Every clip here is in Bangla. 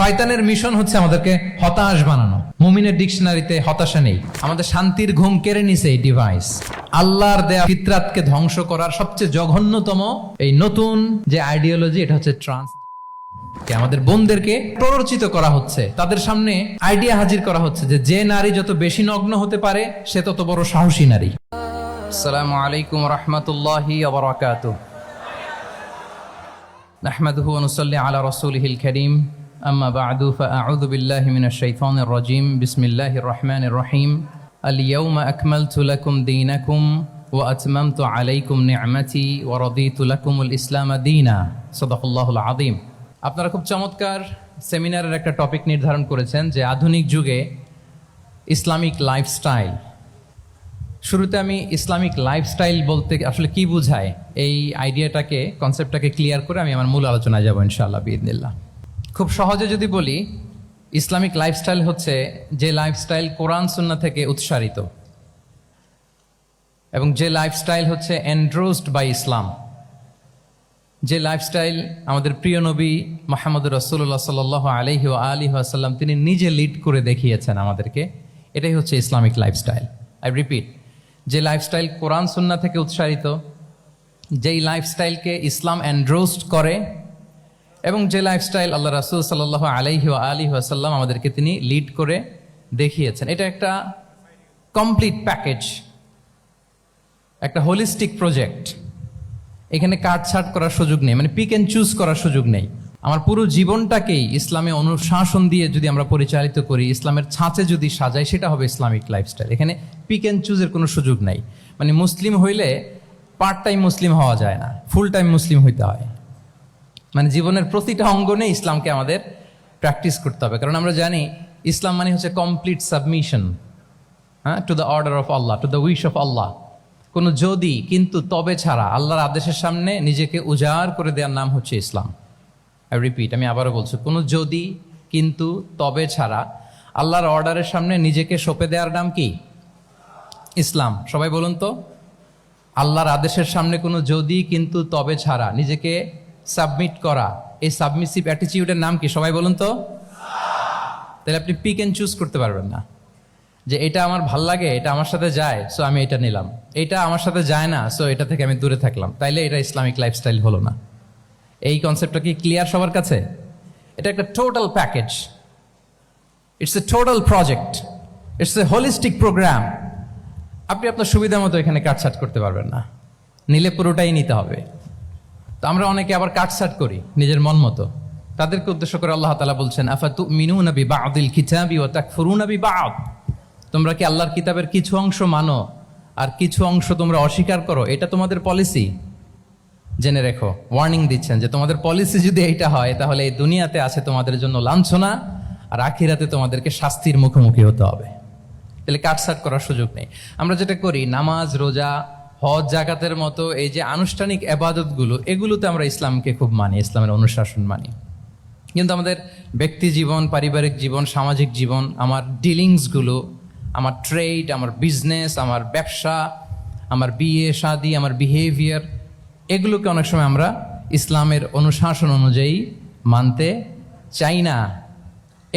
শয়তানের মিশন হচ্ছে আমাদেরকে হতাশ বানানো। মুমিনের ডিকশনারিতে হতাশা নেই। আমাদের শান্তির ঘুম কেড়ে নিছে এই ডিভাইস। আল্লাহর দেয়া ফিতরাতকে ধ্বংস করার সবচেয়ে জঘন্যতম এই নতুন যে আইডিওলজি, এটা হচ্ছে ট্রান্স। আমাদের বোনদেরকে প্ররোচিত করা হচ্ছে, তাদের সামনে আইডিয়া হাজির করা হচ্ছে যে নারী যত বেশি নগ্ন হতে পারে সে তত বড় সাহসী নারী। আসসালামু আলাইকুম রাহমাতুল্লাহি ওয়া বারাকাতুহু। নাহমাদুহু ওয়া নুসাল্লি আলা রাসূলিহিল কারীম। আম্মা বা'দু ফাআউযু বিল্লাহি মিনাশ শাইতানির রাজীম। বিসমিল্লাহির রহমানির রহিম। আল ইয়াওমা আকমালতু লাকুম দীনাকুম ওয়া আতমামতু আলাইকুম নি'মাতি ওয়া রাদিতু লাকুমুল ইসলাম দীনা। সাদাকাল্লাহুল আযীম। আপনারা খুব চমৎকার সেমিনারের একটা টপিক নির্ধারণ করেছেন যে আধুনিক যুগে ইসলামিক লাইফস্টাইল। শুরুতে আমি ইসলামিক লাইফস্টাইল বলতে আসলে কি বোঝায় এই আইডিয়াটাকে, কনসেপ্টটাকে ক্লিয়ার করে আমি আমার মূল আলোচনায় যাব ইনশাআল্লাহ বিইذনিল্লাহ। খুব সহজে যদি বলি, ইসলামিক লাইফস্টাইল হচ্ছে যে লাইফস্টাইল কোরআন সুন্নাহ থেকে উৎসারিত এবং যে লাইফস্টাইল হচ্ছে এন্ডোর্সড বাই ইসলাম, যে লাইফস্টাইল আমাদের প্রিয় নবী মুহাম্মদুর রাসূলুল্লাহ সাল্লাল্লাহু আলাইহি ওয়া আলিহি ওয়াসাল্লাম তিনি নিজে লিড করে দেখিয়েছেন আমাদেরকে, এটাই হচ্ছে ইসলামিক লাইফস্টাইল। আই রিপিট, যে লাইফস্টাইল কোরআন সুন্নাহ থেকে উৎসারিত, যেই লাইফস্টাইলকে ইসলাম এন্ডোর্সড করে এবং যে লাইফস্টাইল আল্লাহ রাসূল সাল্লাল্লাহু আলাইহি ওয়া আলিহি ওয়াসাল্লাম আমাদেরকে তিনি লিড করে দেখিয়েছেন, এটা একটা কমপ্লিট প্যাকেজ, একটা হোলিস্টিক প্রজেক্ট। এখানে কাটছাট করার সুযোগ নেই, মানে পিক অ্যান্ড চুজ করার সুযোগ নেই। আমার পুরো জীবনটাকেই ইসলামে অনুশাসন দিয়ে যদি আমরা পরিচালিত করি, ইসলামের ছাঁচে যদি সাজাই, সেটা হবে ইসলামিক লাইফস্টাইল। এখানে পিক অ্যান্ড চুজের কোনো সুযোগ নাই। মানে মুসলিম হইলে পার্ট টাইম মুসলিম হওয়া যায় না, ফুল টাইম মুসলিম হইতে হয়। মানে জীবনের প্রতিটা অঙ্গনে ইসলামকে আমাদের প্র্যাকটিস করতে হবে, কারণ আমরা জানি ইসলাম মানে হচ্ছে complete submission, to the order of Allah, to the wish of Allah. কোনো যদি কিন্তু তবে ছাড়া আল্লাহর আদেশের সামনে নিজেকে উজাড় করে দেওয়ার নাম হচ্ছে ইসলাম। আই রিপিট, আমি আবারও বলছি, কোনো যদি কিন্তু তবে ছাড়া আল্লাহর অর্ডারের সামনে নিজেকে সঁপে দেওয়ার নাম কি? ইসলাম। সবাই বলুন তো, আল্লাহর আদেশের সামনে কোনো যদি কিন্তু তবে ছাড়া নিজেকে সাবমিট করা, এই সাবমিসিভ অ্যাটিটিউডের নাম কি? সবাই বলুন তো। তাহলে আপনি পিক অ্যান্ড চুজ করতে পারবেন না যে এটা আমার ভাল লাগে, এটা আমার সাথে যায়, সো আমি এটা নিলাম, এটা আমার সাথে যায় না, সো এটা থেকে আমি দূরে থাকলাম। তাইলে এটা ইসলামিক লাইফস্টাইল হলো না। এই কনসেপ্টটা কি ক্লিয়ার সবার কাছে? এটা একটা total package, it's a total project, it's a holistic program. আপনি আপনার সুবিধা মতো এখানে কাটছাট করতে পারবেন না, নিলে পুরোটাই নিতে হবে। তো আমরা অনেকে আবার কাটছাট করি নিজের মন মতো। তাদেরকে উদ্দেশ্য করে আল্লাহ তাআলা বলছেন, আফাতুমিনুনা বিবা'দিল কিতাবি ওয়া তাকফুরুনা বিবা'দ। তোমরা কি আল্লাহর কিতাবের কিছু অংশ মানো আর কিছু অংশ তোমরা অস্বীকার করো? এটা তোমাদের পলিসি? জেনে রেখো, ওয়ার্নিং দিচ্ছেন যে তোমাদের পলিসি যদি এইটা হয়, তাহলে এই দুনিয়াতে আছে তোমাদের জন্য লাঞ্ছনা, আর আখিরাতে তোমাদেরকে শাস্তির মুখোমুখি হতে হবে। তাহলে কাটছাট করার সুযোগ নেই। আমরা যেটা করি, নামাজ, রোজা, হজ, জাকাতের মতো এই যে আনুষ্ঠানিক ইবাদতগুলো, এগুলোতে আমরা ইসলামকে খুব মানি, ইসলামের অনুশাসন মানি। কিন্তু আমাদের ব্যক্তি জীবন, পারিবারিক জীবন, সামাজিক জীবন, আমার ডিলিংসগুলো, আমার ট্রেড, আমার বিজনেস, আমার ব্যবসা, আমার বিয়ে শাদী, আমার বিহেভিয়ার, এগুলোকে অনেক সময় আমরা ইসলামের অনুশাসন অনুযায়ী মানতে চাই না।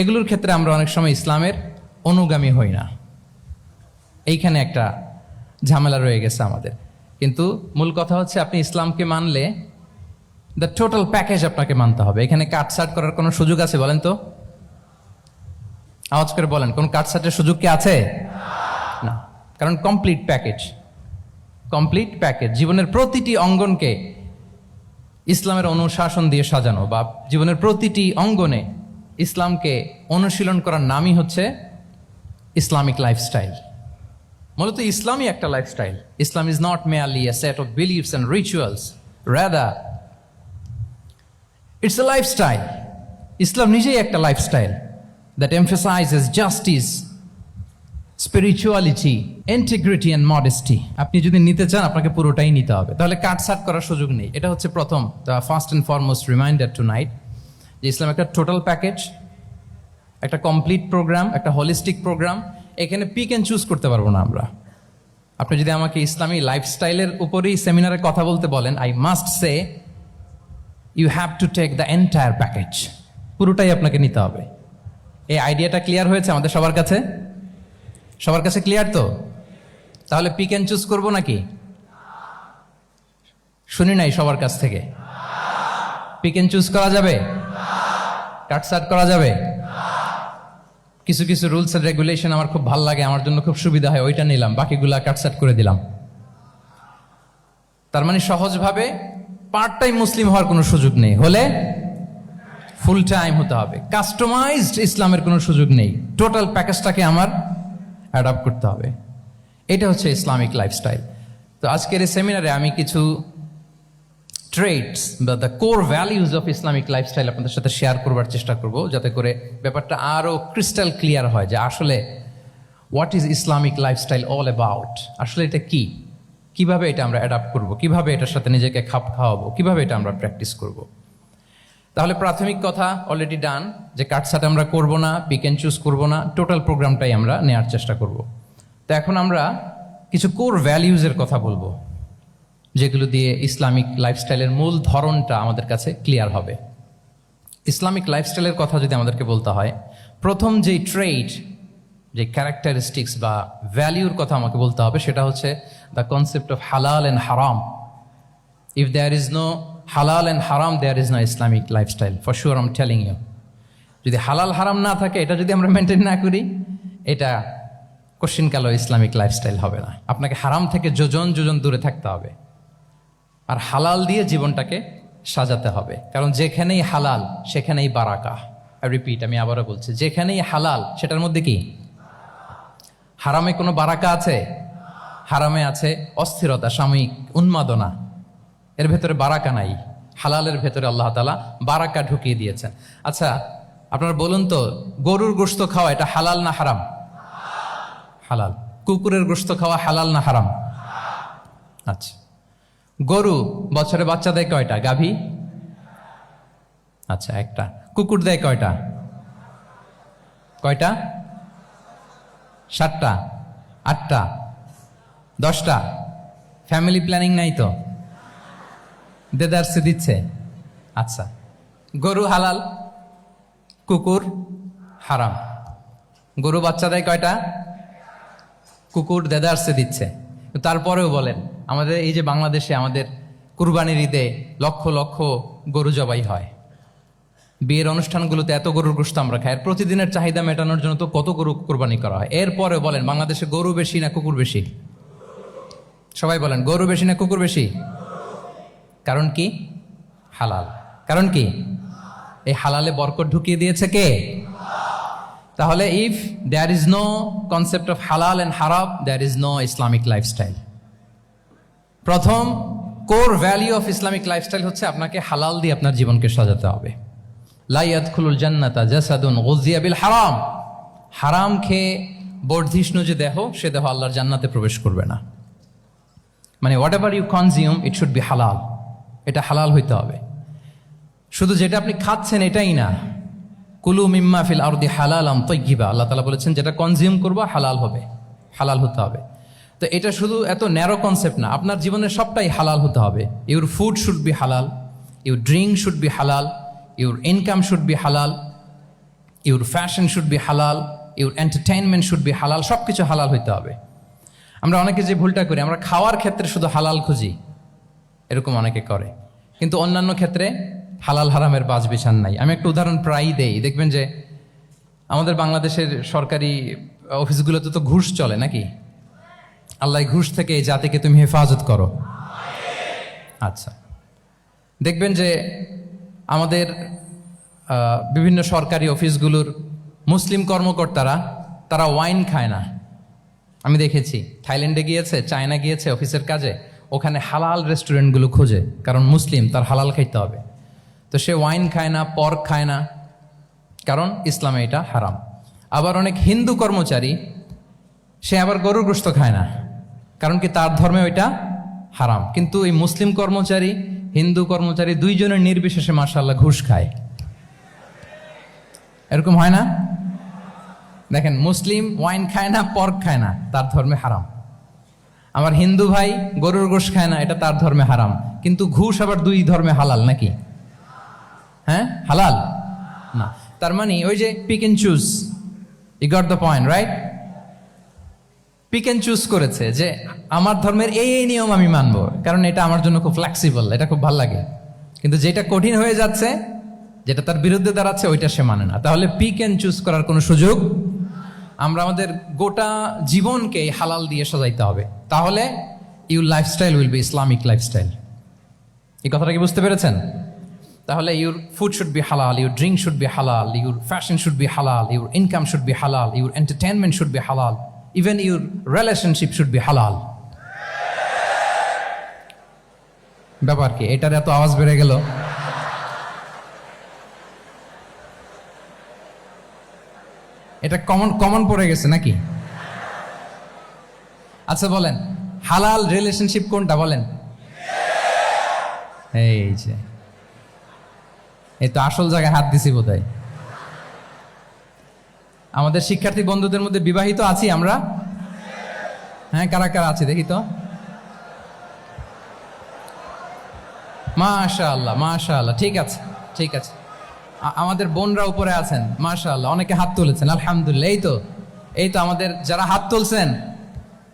এগুলোর ক্ষেত্রে আমরা অনেক সময় ইসলামের অনুগামী হই না। এইখানে একটা ঝামেলা রয়ে গেছে আমাদের। কিন্তু মূল কথা হচ্ছে, আপনি ইসলামকে মানলে দ্য টোটাল প্যাকেজ আপনাকে মানতে হবে। এখানে কাটছাট করার কোনো সুযোগ আছে বলেন তো? আওয়াজ করে বলেন, কোন কাটছাটের সুযোগ কি আছে? না, কারণ কমপ্লিট প্যাকেজ, কমপ্লিট প্যাকেজ। জীবনের প্রতিটি অঙ্গনকে ইসলামের অনুশাসন দিয়ে সাজানো, বা জীবনের প্রতিটি অঙ্গনে ইসলামকে অনুশীলন করার নামই হচ্ছে ইসলামিক লাইফস্টাইল। মূলত ইসলামই একটা lifestyle. Islam is not merely a set of beliefs and rituals, rather it's a lifestyle. ইসলাম নিজেই একটা lifestyle that emphasizes justice, spirituality, integrity and modesty. আপনি যদি নিতে চান, আপনাকে পুরোটাই নিতে হবে, তাহলে কাটছাট করার সুযোগ নেই। এটা হচ্ছে প্রথম, the first and foremost reminder tonight, যে ইসলাম একটা টোটাল প্যাকেজ, একটা কমপ্লিট প্রোগ্রাম, একটা হোলিস্টিক প্রোগ্রাম। এখানে পিক অ্যান্ড চুজ করতে পারবো না আমরা। আপনি যদি আমাকে ইসলামী লাইফস্টাইলের উপরেই সেমিনারে কথা বলতে বলেন, I must say you have to take the entire package. পুরোটাই আপনাকে নিতে হবে। এই আইডিয়াটা ক্লিয়ার হয়েছে আমাদের সবার কাছে? সবার কাছে ক্লিয়ার তো? তাহলে পিক অ্যান্ড চুজ করবো নাকি? শুনি নাই সবার কাছ থেকে। পিক অ্যান্ড চুজ করা যাবে? কাটসাট করা যাবে? কিছু কিছু রুলস এন্ড রেগুলেশন আমার খুব ভালো লাগে, আমার জন্য খুব সুবিধা হয়, ওইটা নিলাম, বাকিগুলা কাটসাট করে দিলাম। তার মানে সহজভাবে পার্ট টাইম মুসলিম হওয়ার কোনো সুযোগ নেই, হলে ফুল টাইম হতে হবে। কাস্টমাইজড ইসলামের কোনো সুযোগ নেই, টোটাল প্যাকেজটাকে আমার অ্যাডাপ্ট করতে হবে। এটা হচ্ছে ইসলামিক লাইফস্টাইল। তো আজকের এই সেমিনারে আমি কিছু ট্রেটস বা the core values of Islamic lifestyle আপনাদের সাথে শেয়ার করবার চেষ্টা করব, যাতে করে ব্যাপারটা আরও ক্রিস্টাল ক্লিয়ার হয় যে আসলে what is Islamic lifestyle all about. আসলে এটা কি, কিভাবে এটা আমরা অ্যাডাপ্ট করব, কিভাবে এটার সাথে নিজেকে খাপ খাওয়াবো, কিভাবে এটা আমরা প্র্যাকটিস করব। তাহলে প্রাথমিক কথা অলরেডি ডান, যে কাটসাট আমরা করব না, পিক অ্যান্ড চুজ করব না, টোটাল প্রোগ্রামটাই আমরা নেওয়ার চেষ্টা করব। তো এখন আমরা কিছু কোর ভ্যালিউজের কথা বলবো, যেগুলো দিয়ে ইসলামিক লাইফস্টাইলের মূল ধরনটা আমাদের কাছে ক্লিয়ার হবে। ইসলামিক লাইফস্টাইলের কথা যদি আমাদেরকে বলতে হয়, প্রথম যেই ট্রেট, যে ক্যারেক্টারিস্টিক্স বা ভ্যালিউর কথা আমাকে বলতে হবে, সেটা হচ্ছে the concept of halal and haram. If there is no halal and haram, there is no Islamic lifestyle, for sure I am telling you. যদি হালাল হারাম না থাকে, এটা যদি আমরা মেনটেন না করি, এটা কোশ্চিনকালও ইসলামিক লাইফস্টাইল হবে না। আপনাকে হারাম থেকে যোজন যোজন দূরে থাকতে হবে, আর হালাল দিয়ে জীবনটাকে সাজাতে হবে। কারণ যেখানেই হালাল সেখানেই বারাকা। রিপিট, আমি আবারও বলছি, যেখানেই হালাল সেটার মধ্যে কি? হারামে কোনো বারাকা আছে? হারামে আছে অস্থিরতা, সাময়িক উন্মাদনা, এর ভেতরে বারাকা নাই। হালালের ভেতরে আল্লাহ তাআলা বারাকা ঢুকিয়ে দিয়েছেন। আচ্ছা, আপনারা বলুন তো, গরুর গোশত খাওয়া এটা হালাল না হারাম? হালাল। কুকুরের গোশত খাওয়া হালাল না হারাম? আচ্ছা, গরু বছরে বাচ্চা দেয় কয়টা? গাভী? আচ্ছা, একটা। কুকুর দেয় কয়টা? কয়টা? 7টা, 8টা, 10টা? ফ্যামিলি প্ল্যানিং নাই তো? দেদারসে দিচ্ছে। আচ্ছা, গরু হালাল, কুকুর হারাম। গরু বাচ্চা দেয় কয়টা? কুকুর দেদারসে দিচ্ছে। তারপরেও বলেন, আমাদের এই যে বাংলাদেশে আমাদের কুরবানির ঈদে লক্ষ লক্ষ গরু জবাই হয়, বিয়ের অনুষ্ঠানগুলোতে এত গরুর গোশত আমরা খাই, প্রতিদিনের চাহিদা মেটানোর জন্য তো কত গরু কোরবানি করা হয়। এরপরে বলেন, বাংলাদেশে গরু বেশি না কুকুর বেশি? সবাই বলেন, গরু বেশি না কুকুর বেশি? কারণ কি? হালাল। কারণ কি? এই হালালে বরকত ঢুকিয়ে দিয়েছে কে? তাহলে if there is no concept of halal and haram, there is no Islamic lifestyle. প্রথম core value of Islamic lifestyle হচ্ছে আপনাকে হালাল দিয়ে আপনার জীবনকে সাজাতে হবে। লা ইয়াদখুলুল জান্নাতা জাসাদুন গুযিয়া বিল হারাম। হারাম খেয়ে বর্ধিষ্ণু যে দেহ, সে দেহ আল্লাহর জান্নাতে প্রবেশ করবে না। মানে whatever you consume, it should be halal. এটা হালাল হইতে হবে। শুধু যেটা আপনি খাচ্ছেন এটাই না, কুলু মিম্মা ফিল আরদি হালালাম তাইয়্যিবা, আল্লাহ তাআলা বলেছেন যেটা কনজিউম করবা হালাল হবে, হালাল হতে হবে। তো এটা শুধু এত ন্যারো কনসেপ্ট না, আপনার জীবনের সবটাই হালাল হতে হবে। ইউর ফুড শুড বি হালাল, ইউর ড্রিঙ্ক শুড বি হালাল, ইউর ইনকাম শুড বি হালাল, ইউর ফ্যাশন শুড বি হালাল, ইউর এন্টারটেইনমেন্ট শুড বি হালাল। সব কিছু হালাল হইতে হবে। আমরা অনেকে যে ভুলটা করি, আমরা খাওয়ার ক্ষেত্রে শুধু হালাল খুঁজি, এরকম অনেকে করে, কিন্তু অন্যান্য ক্ষেত্রে হালাল হারামের বাজ বিছান নাই। আমি একটা উদাহরণ প্রায়ই দেই, দেখবেন যে আমাদের বাংলাদেশের সরকারি অফিসগুলোতে তো ঘুষ চলে নাকি? আল্লাহ ঘুষ থেকে এই জাতিকে তুমি হেফাজত করো। আচ্ছা, দেখবেন যে আমাদের বিভিন্ন সরকারি অফিসগুলোর মুসলিম কর্মকর্তারা, তারা ওয়াইন খায় না। আমি দেখেছি, থাইল্যান্ডে গিয়েছে, চায়না গিয়েছে অফিসের কাজে, ওখানে হালাল রেস্টুরেন্টগুলো খোঁজে, কারণ মুসলিম, তার হালাল খাইতে হবে। তো সে ওয়াইন খায় না, পর্ক খায় না, কারণ ইসলামে এটা হারাম। আবার অনেক হিন্দু কর্মচারী, সে আবার গরুর গোশত খায় না, কারণ কি তার ধর্মে ওইটা হারাম। কিন্তু এই মুসলিম কর্মচারী, হিন্দু কর্মচারী দুইজনের নির্বিশেষে মাশাআল্লাহ ঘুষ খায়। এরকম হয় না? দেখেন, মুসলিম ওয়াইন খায় না, পর্ক খায় না, তার ধর্মে হারাম। আমার হিন্দু ভাই গরুর গোশত খায় না, এটা তার ধর্মে হারাম। কিন্তু ঘুষ আবার দুই ধর্মে হালাল নাকি? হ্যাঁ, হালাল। না। তার মানে ওই যে pick and choose, you got the point right. Pick and choose করেছে যে আমার ধর্মের এই এই নিয়ম আমি মানবো, কারণ এটা আমার জন্য খুব ফ্লেক্সিবল, এটা খুব ভালো লাগে। কিন্তু যেটা কঠিন হয়ে যাচ্ছে, যেটা তার বিরুদ্ধে দাঁড়াচ্ছে, ওইটা সে মানে না। তাহলে পিক এন্ড চুজ করার কোনো সুযোগ, আমরা আমাদের গোটা জীবনকে হালাল দিয়ে সাজাইতে হবে। তাহলে your lifestyle will be Islamic lifestyle. এই কথাটা কি বুঝতে পেরেছেন? তাহলে ইউর ফুড শুড বি হালাল, ইউর ড্রিঙ্ক শুড বি হালাল, ইউর ফ্যাশন শুড বি হালাল, ইউর ইনকাম শুড বি হালাল, ইউর এন্টারটেনমেন্ট শুড বি হালাল, even your relationship should be হালাল। ব্যাপার কি? এটার এত আওয়াজ বেড়ে গেল। এটা কমন পড়ে গেছে নাকি? আচ্ছা বলেন, হালাল রিলেশনশিপ কোনটা বলেন? এই যে এই তো আসল জায়গায় হাত দিছি বোধহয়। আমাদের শিক্ষার্থী বন্ধুদের মধ্যে বিবাহিত আছি আমরা? হ্যাঁ, কারা কারা আছে দেখি তো। মাশাআল্লাহ মাশাআল্লাহ, ঠিক আছে ঠিক আছে। আমাদের বোনরা উপরে আছেন, মাশাআল্লাহ, অনেকে হাত তুলেছেন, আলহামদুলিল্লাহ। এই তো আমাদের যারা হাত তুলছেন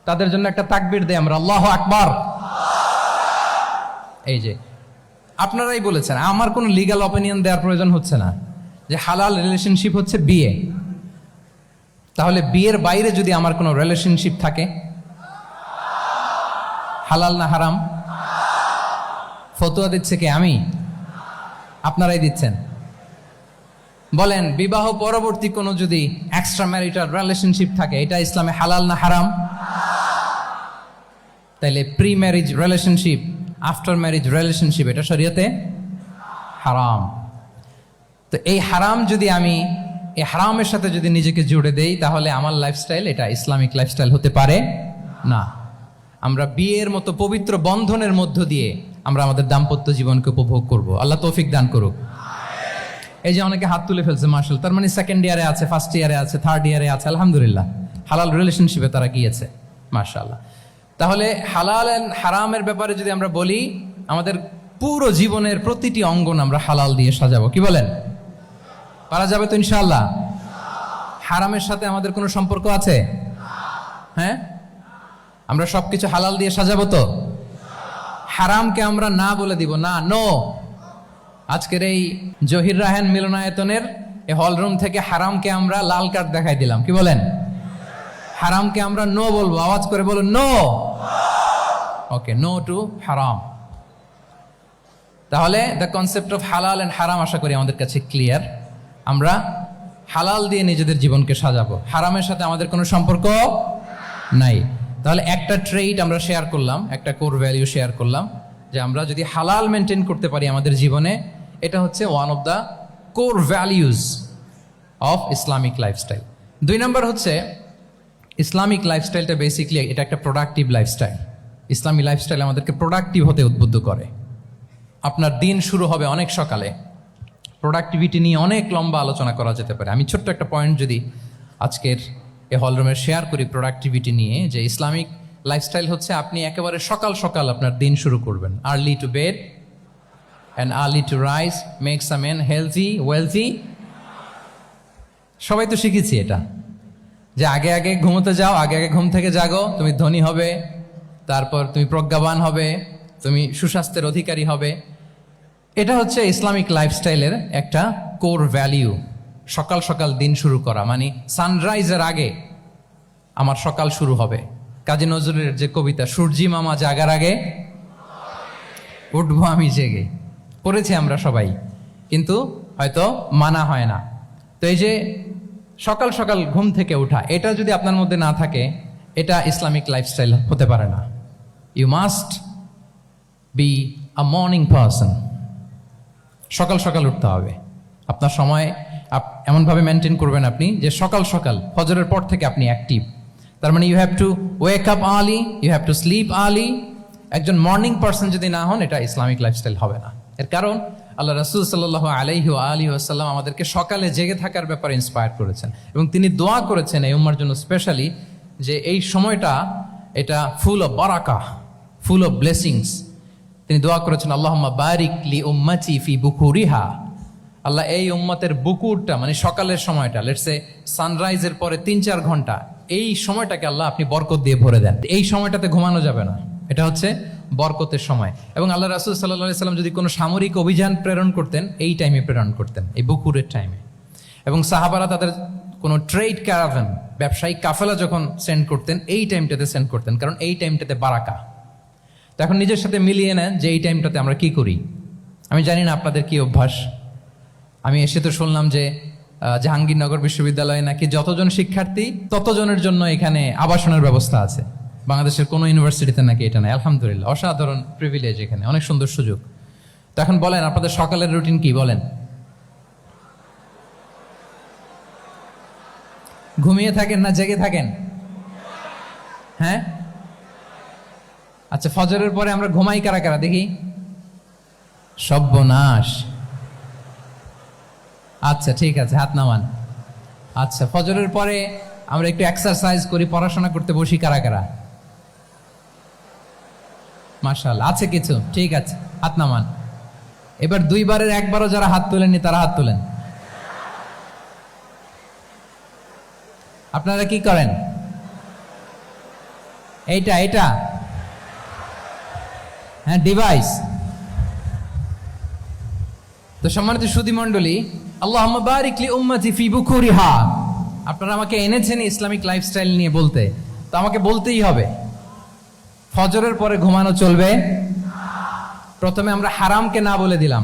তাদের জন্য একটা তাকবীর দেই আমরা, আল্লাহু আকবার। এই যে আপনারাই বলেছেন, আমার কোনো লিগ্যাল অপিনিয়ন দেওয়ার প্রয়োজন হচ্ছে না, যে হালাল রিলেশনশিপ হচ্ছে বিয়ে। তাহলে বিয়ের বাইরে যদি আমার কোনো রিলেশনশিপ থাকে, হালাল না হারাম? ফতোয়া দিচ্ছে কে? আমি? আপনারাই দিচ্ছেন। বলেন, বিবাহ পরবর্তী কোনো যদি এক্সট্রা ম্যারিটাল রিলেশনশিপ থাকে, এটা ইসলামে হালাল না হারাম? তাইলে pre marriage relationship, after marriage relationship, এটা শরীয়তে হারাম। তো এই হারাম যদি আমি এই হারামের সাথে যদি নিজেকে জুড়ে দেই, তাহলে আমার লাইফস্টাইল এটা ইসলামিক লাইফস্টাইল হতে পারে না। আমরা বিয়ের মতো পবিত্র বন্ধনের মধ্য দিয়ে আমরা আমাদের দাম্পত্য জীবনকে উপভোগ করব। আল্লাহ তৌফিক দান করুক। এই যে অনেকে হাত তুলে ফেলছে, মাশাআল্লাহ, তার মানে সেকেন্ড ইয়ারে আছে, ফার্স্ট ইয়ারে আছে, থার্ড ইয়ারে আছে, আলহামদুলিল্লাহ, হালাল রিলেশনশিপে তারা গিয়েছে, মাশাআল্লাহ। তাহলে হালাল এন্ড হারামের ব্যাপারে যদি আমরা বলি, আমাদের পুরো জীবনের প্রতিটি অঙ্গন আমরা হালাল দিয়ে সাজাবো। কি বলেন? পারা যাবে তো ইনশাআল্লাহ? হারামের সাথে আমাদের কোনো সম্পর্ক আছে? হ্যাঁ, আমরা সবকিছু হালাল দিয়ে সাজাবো তো? হারামকে আমরা না বলে দিব না, নো। আজকের এই জহির রায়হান মিলনায়তনের এই হলরুম থেকে হারামকে আমরা লাল কার্ড দেখাই দিলাম। কি বলেন? হারামকে আমরা নো বলবো, আওয়াজ করে বলুন নো। ওকে, নো টু হারাম। তাহলে দ্য কনসেপ্ট অফ হালাল এন্ড হারাম আশা করি আমাদের কাছে ক্লিয়ার। আমরা হালাল দিয়ে নিজেদের জীবনকে সাজাবো, হারামের সাথে আমাদের কোনো সম্পর্ক নাই। তাহলে একটা ট্রেইট আমরা শেয়ার করলাম, একটা কোর ভ্যালিউ শেয়ার করলাম, যে আমরা যদি হালাল মেনটেন করতে পারি আমাদের জীবনে, এটা হচ্ছে one of the core values of Islamic lifestyle. 2 নম্বর হচ্ছে, ইসলামিক লাইফস্টাইলটা বেসিকলি এটা একটা প্রোডাক্টিভ লাইফস্টাইল। ইসলামী লাইফস্টাইল আমাদেরকে প্রোডাক্টিভ হতে উদ্বুদ্ধ করে। আপনার দিন শুরু হবে অনেক সকালে, প্রোডাক্টিভিটি নিয়ে অনেক লম্বা আলোচনা করা যেতে পারে। আমি ছোট্ট একটা পয়েন্ট যদি আজকের এ হলরুমে শেয়ার করি প্রোডাক্টিভিটি নিয়ে, যে ইসলামিক লাইফস্টাইল হচ্ছে আপনি একেবারে সকাল সকাল আপনার দিন শুরু করবেন। Early to bed and early to rise makes a man healthy wealthy. সবাই তো শিখেছি এটা, যে আগে আগে ঘুমোতে যাও, আগে আগে ঘুম থেকে জাগো, তুমি ধনী হবে, তারপর তুমি প্রজ্ঞাবান হবে, তুমি সুস্বাস্থ্যের অধিকারী হবে। এটা হচ্ছে ইসলামিক লাইফস্টাইলের একটা কোর ভ্যালিউ। সকাল সকাল দিন শুরু করা, মানে সানরাইজের আগে আমার সকাল শুরু হবে। কাজী নজরুলের যে কবিতা, সূর্যি মামা জাগার আগে উঠবো আমি জেগে, পড়েছি আমরা সবাই, কিন্তু হয়তো মানা হয় না। তো এই যে সকাল সকাল ঘুম থেকে ওঠা, এটা যদি আপনার মধ্যে না থাকে, এটা ইসলামিক লাইফস্টাইল হতে পারে না। You must be a morning person. সকাল সকাল উঠতে হবে। আপনার সময় এমনভাবে মেনটেন করবেন আপনি, যে সকাল সকাল ফজরের পর থেকে আপনি অ্যাক্টিভ। তার মানে you have to wake up early, you have to sleep early. একজন মর্নিং পারসন যদি না হন, এটা ইসলামিক লাইফস্টাইল হবে না। এর কারণ আল্লাহ রাসূল সাল্লাল্লাহু আলাইহি ওয়া আলিহি ওয়াসাল্লাম আমাদেরকে সকালে জেগে থাকার ব্যাপারে ইন্সপায়ার করেছেন, এবং তিনি দোয়া করেছেন এই উম্মার জন্য স্পেশালি, যে এই সময়টা এটা full of baraka, full of blessings. তিনি দোয়া করেছেন, আল্লাহুম্মা বারিক লি উম্মতি ফি বুকুরিহা, আল্লাহ এই উম্মতের বুকুরটা মানে সকালের সময়টা, লেটসে সানরাইজের পরে 3-4 ঘন্টা, এই সময়টাকে আল্লাহ আপনি বরকত দিয়ে ভরে দেন। এই সময়টাতে ঘুমানো যাবে না, এটা হচ্ছে বরকতের সময়। এবং আল্লাহ রাসূল সাল্লাল্লাহু আলাইহি সাল্লাম যদি কোনো সামরিক অভিযান প্রেরণ করতেন, এই টাইমে প্রেরণ করতেন, এই বুকুরের টাইমে। এবং সাহাবারা তাদের কোনো ট্রেড ক্যারাভ্যান, ব্যবসায়িক কাফেলা যখন সেন্ড করতেন, এই টাইমটাতে সেন্ড করতেন, কারণ এই টাইমটাতে বারাকা। তো এখন নিজের সাথে মিলিয়ে নেন যে এই টাইমটাতে আমরা কি করি। আমি জানি না আপনাদের কি অভ্যাস। আমি এসে তো শুনলাম যে জাহাঙ্গীরনগর বিশ্ববিদ্যালয়ে নাকি যতজন শিক্ষার্থী ততজনের জন্য এখানে আবাসনের ব্যবস্থা আছে। বাংলাদেশের কোনো ইউনিভার্সিটিতে নাকি এটা নাই। আলহামদুলিল্লাহ, অসাধারণ প্রিভিলেজ, এখানে অনেক সুন্দর সুযোগ। তো এখন বলেন আপনাদের সকালের রুটিন কি, বলেন। ঘুমিয়ে থাকেন না জেগে থাকেন? হ্যাঁ, আচ্ছা, ফজরের পরে আমরা ঘুমাই কারা কারা দেখি? সর্বনাশ। আচ্ছা ঠিক আছে, হাত নামান। আচ্ছা, ফজরের পরে আমরা একটু এক্সারসাইজ করি, পড়াশোনা করতে বসি কারা কারা? মাশাআল্লাহ, আছে কিছু, ঠিক আছে, হাত নামান। এবার 2 বারের 1 বারও যারা হাত তোলেননি তারা হাত তোলেন। আপনারা কি করেন? এইটা হ্যাঁ, ডিভাইস। তো সম্মানিত সুধী মণ্ডলী, আল্লাহুম্মা বারিক লি উম্মতি ফি বুকুরিহা। আপনারা আমাকে এনেছেন ইসলামিক লাইফস্টাইল নিয়ে বলতে, তো আমাকে বলতেই হবে ফজরের পরে ঘুমানো চলবে। প্রথমে আমরা হারামকে না বলে দিলাম,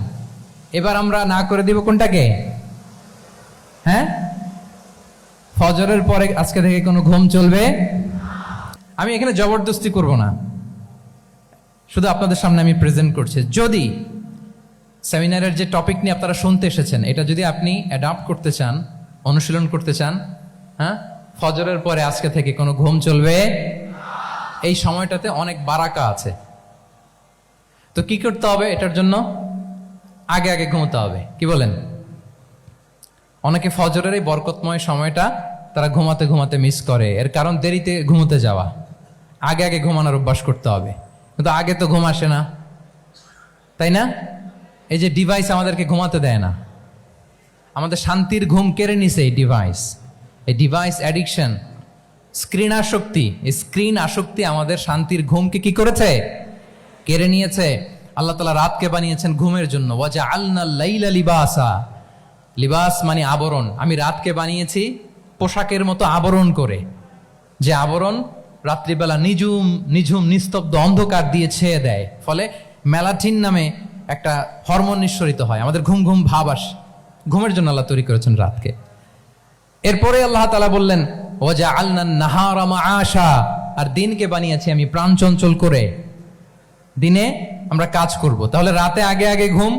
এবার আমরা না করে দিব কোনটাকে? হ্যাঁ, ফজরের পরে আজকে থেকে কোনো ঘুম চলবে। আমি এখানে জবরদস্তি করব না, শুধু আপনাদের সামনে আমি প্রেজেন্ট করছি। যদি সেমিনারের যে টপিক নিয়ে আপনারা শুনতে এসেছেন, এটা যদি আপনি অ্যাডাপ্ট করতে চান, অনুশীলন করতে চান, হ্যাঁ, ফজরের পরে আজকে থেকে কোনো ঘুম চলবে। এই সময়টাতে অনেক বারাকা আছে। তো কি করতে হবে? এটার জন্য আগে আগে ঘুমোতে হবে। কি বলেন? অনেকে ফজরের এই বরকতময় সময়টা তারা ঘুমাতে ঘুমাতে মিস করে। এর কারণ দেরিতে ঘুমোতে যাওয়া। আগে আগে ঘুমানোর অভ্যাস করতে হবে। কিন্তু আগে তো ঘুম আসে না, তাই না? এই যে ডিভাইস আমাদেরকে ঘুমাতে দেয় না, আমাদের শান্তির ঘুম কেড়ে নিছে এই ডিভাইস। এই ডিভাইস অ্যাডিকশন, স্ক্রিন আসক্তি, এই স্ক্রিন আসক্তি আমাদের শান্তির ঘুমকে কি করেছে? কেড়ে নিয়েছে। আল্লাহ তাআলা রাতকে বানিয়েছেন ঘুমের জন্য। ওয়াজআলনাল লাইলা লিবাসা। লিবাস মানে আবরণ। আমি রাতকে বানিয়েছি পোশাকের মতো আবরণ করে, যে আবরণ রাত্রিবেলা নিঝুম নিস্তব্ধ অন্ধকার দিয়ে ছেয়ে দেয়। ফলে মেলাটিন নামে একটা হরমোন নিঃসরিত হয়, আমাদের ঘুম ঘুম ভাব আসে। ঘুমের জন্য আল্লাহ তৈরি করেছেন রাতকে। এরপরে আল্লাহ তাআলা বললেন ওয়াজআলনান নাহারা মাআশা, আর দিনকে বানিয়েছি আমি প্রাণ চঞ্চল করে। দিনে আমরা কাজ করব, তাহলে রাতে আগে আগে ঘুম,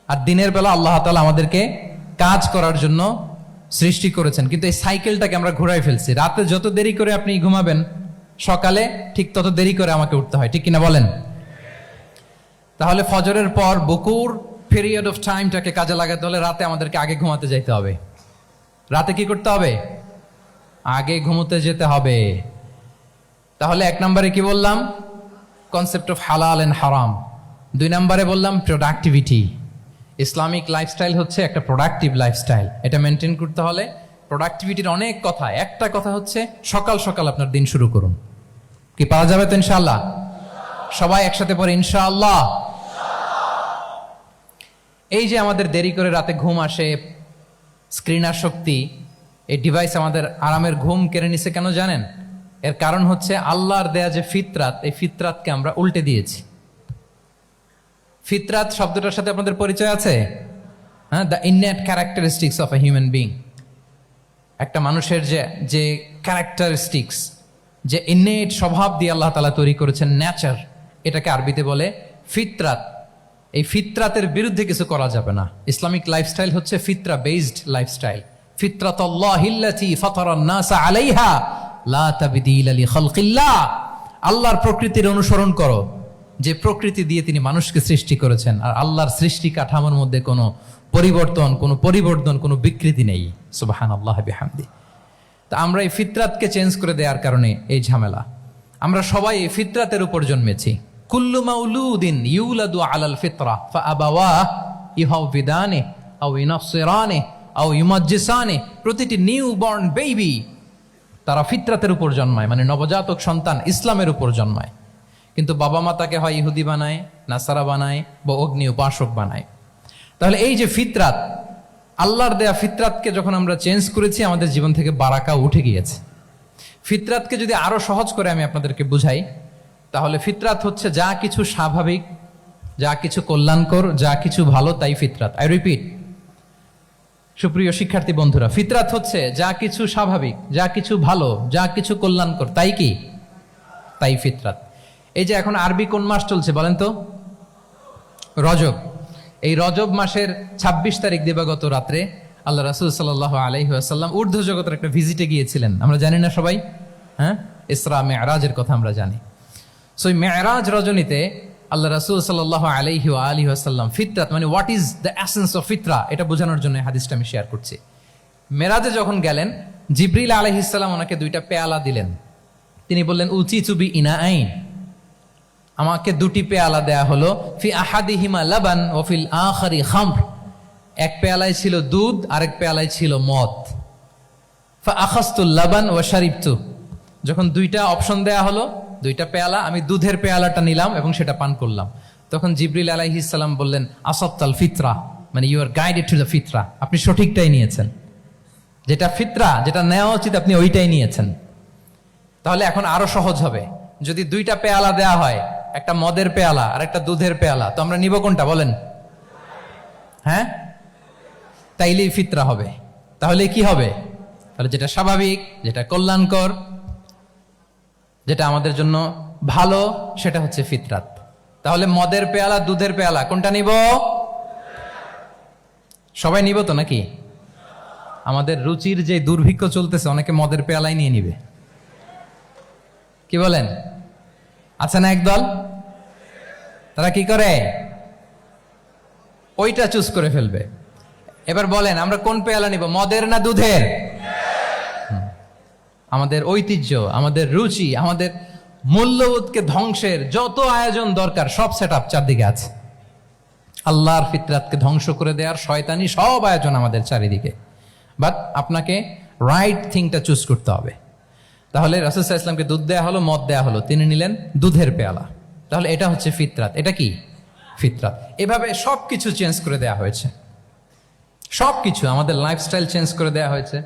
আর দিনের বেলা আল্লাহ তাআলা আমাদেরকে কাজ করার জন্য সৃষ্টি করেছেন। কিন্তু এই সাইকেলটাকে আমরা ঘুরাই ফেলছি। রাতে যত দেরি করে আপনি ঘুমাবেন, সকালে ঠিক তত দেরি করে আমাকে উঠতে হয়, ঠিক কিনা বলেন? তাহলে ফজরের পর বকুর পিরিয়ড অফ টাইমটাকে কাজে লাগাতে হলে রাতে আমাদেরকে আগে ঘুমাতে যেতে হবে। রাতে কি করতে হবে? আগে ঘুমোতে যেতে হবে। তাহলে 1 নম্বরে কি বললাম? কনসেপ্ট অফ হালাল এন্ড হারাম। 2 নম্বরে বললাম প্রোডাক্টিভিটি। ইসলামিক লাইফস্টাইল হচ্ছে একটা প্রোডাক্টিভ লাইফস্টাইল। এটা মেনটেন করতে হলে প্রোডাক্টিভিটির অনেক কথা। একটা কথা হচ্ছে সকাল সকাল আপনার দিন শুরু করুন। কি পাওয়া যাবে তো ইনশাআল্লাহ? সবাই একসাথে পড়ে ইনশাআল্লাহ। এই যে আমাদের দেরি করে রাতে ঘুম আসে, স্ক্রিন আসক্তি, এই ডিভাইস আমাদের আরামের ঘুম কেড়ে নিছে কেন জানেন? এর কারণ হচ্ছে আল্লাহর দেয়া যে ফিতরাত, এই ফিতরাতকে আমরা উল্টে দিয়েছি। ফিতরাত শব্দটার সাথে আপনাদের পরিচয় আছে? হ্যাঁ, the innate characteristics of a human being. একটা মানুষের যে ক্যারেক্টারিস্টিক্স, যে ইননেট স্বভাব দিয়ে আল্লাহ তাআলা তৈরি করেছেন, নেচার, এটাকে আরবিতে বলে ফিতরাত। এই ফিতরাতের বিরুদ্ধে কিছু করা যাবে না। ইসলামিক লাইফস্টাইল হচ্ছে ফিতরা বেসড লাইফস্টাইল। ফিতরাতাল্লাহিল্লাতী ফাতারান নাসা আলাইহা লা তাবদীলা লিখালকিল্লাহ। আল্লাহর প্রকৃতির অনুসরণ করো, যে প্রকৃতি দিয়ে তিনি মানুষকে সৃষ্টি করেছেন। আর আল্লাহর সৃষ্টি কাঠামোর মধ্যে কোনো পরিবর্তন, কোনো বিকৃতি নেই। সুবহানাল্লাহ বিহামদি। তা আমরা এই ফিতরাতকে চেঞ্জ করে দেওয়ার কারণে এই ঝামেলা। আমরা সবাই এই ফিতরাতের উপর জন্মেছি। কুল্লু মাউলুদিন ইউলাদু আলাল ফিতরা ফাআবাওয়াহু ইউহাউবিদানিহি আও ইউনাসসিরানি আও ইউমাজ্জিসানি, প্রতিটি নিউ বর্ন বেবি তারা ফিতরাতের উপর জন্মায়, মানে নবজাতক সন্তান ইসলামের উপর জন্মায়। কিন্তু বাবা মা তাকে হয় ইহুদি বানায়, নাসারা বানায় বা অগ্নি উপাসক বানায়। তাহলে এই যে ফিতরাত, আল্লাহর দেয়া ফিতরাতকে যখন আমরা চেঞ্জ করেছি, আমাদের জীবন থেকে বারাকা উঠে গিয়েছে। ফিতরাতকে যদি আরো সহজ করে আমি আপনাদেরকে বুঝাই, তাহলে ফিতরাত হচ্ছে যা কিছু স্বাভাবিক, যা কিছু কল্যাণকর, যা কিছু ভালো, তাই ফিতরাত। আই রিপিট, সুপ্রিয় শিক্ষার্থী বন্ধুরা, ফিতরাত হচ্ছে যা কিছু স্বাভাবিক, যা কিছু ভালো, যা কিছু কল্যাণকর, তাই কি? তাই ফিতরাত। এই যে এখন আরবি কোন মাস চলছে বলেন তো? রজব। এই রজব মাসের ২৬ তারিখ দিবাগত রাত্রে আল্লাহ রাসূল সাল্লাল্লাহু আলাইহি ওয়াসাল্লাম ঊর্ধ্ব জগতের একটা ভিজিটে গিয়েছিলেন। আমরা জানি না সবাই? হ্যাঁ, ইসরা মেরাজের কথা আমরা জানি। সো এই মেরাজ রজনীতে আল্লাহ রাসূল সাল্লাল্লাহু আলাইহি ওয়া আলিহি ওয়াসাল্লাম ফিতরাত, মানে what is the essence of ফিতরা, এটা বোঝানোর জন্য এই হাদিসটা আমি শেয়ার করছি। মেরাজে যখন গেলেন, জিবরিল আলাইহিস সালাম ওনাকে 2টা পেয়ালা দিলেন। তিনি বললেন, উচিতু বি ইনাআইন, আমাকে 2টি পেয়ালা দেয়া হলো। ফি আহাদিহিমা লাবান ওয়া ফিল আখারি খামর, এক পেয়ালায় ছিল দুধ, আরেক পেয়ালায় ছিল মদ। ফা আখাযতুল লাবান ওয়া শারিবতু, যখন 2টা অপশন দেয়া হলো, 2টা পেয়ালা, আমি দুধের পেয়ালাটা নিলাম এবং সেটা পান করলাম। তখন জিবরিল আলাইহিস সালাম বললেন, আসাবতাল ফিতরা, মানে you are guided to the fitrah, আপনি সঠিকটাই নিয়েছেন, যেটা ফিতরা, যেটা নেওয়া উচিত আপনি ওইটাই নিয়েছেন। তাহলে এখন আরো সহজ হবে, যদি 2টা পেয়ালা দেয়া হয়, একটা মদের পেয়ালা আর একটা দুধের পেয়ালা, তো আমরা নিব কোনটা বলেন? হ্যাঁ, তাইলেই ফিতরা হবে। তাহলে কি হবে? তাহলে যেটা স্বাভাবিক, যেটা কল্যাণকর, যেটা আমাদের জন্য ভালো, সেটা হচ্ছে ফিতরাত। তাহলে মদের পেয়ালা, দুধের পেয়ালা, কোনটা নিব? সবাই নিব তো নাকি? আমাদের রুচির যে দুর্ভিক্ষ চলতেছে, অনেকে মদের পেয়ালাই নিয়ে নিবে। কি বলেন? আছে না একদল, তারা কি করে? ওইটা চুজ করে ফেলবে। এবার বলেন, আমরা কোন পেয়ালা নিব, মদের না দুধের? আমাদের ঐতিহ্য, আমাদের রুচি, আমাদের মূল্যবোধকে ধ্বংসের যত আয়োজন দরকার, সব সেট আপ চারদিকে আছে। আল্লাহর ফিতরাতকে ধ্বংস করে দেওয়ার শয়তানি সব আয়োজন আমাদের চারিদিকে। বাট আপনাকে রাইট থিংটা চুজ করতে হবে। তাহলে রাসূল সাল্লাল্লাহু আলাইহি ওয়াসাল্লামকে দুধ দেয়া হলো, মদ দেয়া হলো, তিনি নিলেন দুধের পেয়ালা। তাহলে এটা হচ্ছে ফিতরাত। এটা কি? ফিতরাত। এভাবে সবকিছু চেঞ্জ করে দেয়া হয়েছে। সবকিছু, আমাদের লাইফস্টাইল চেঞ্জ করে দেয়া হয়েছে,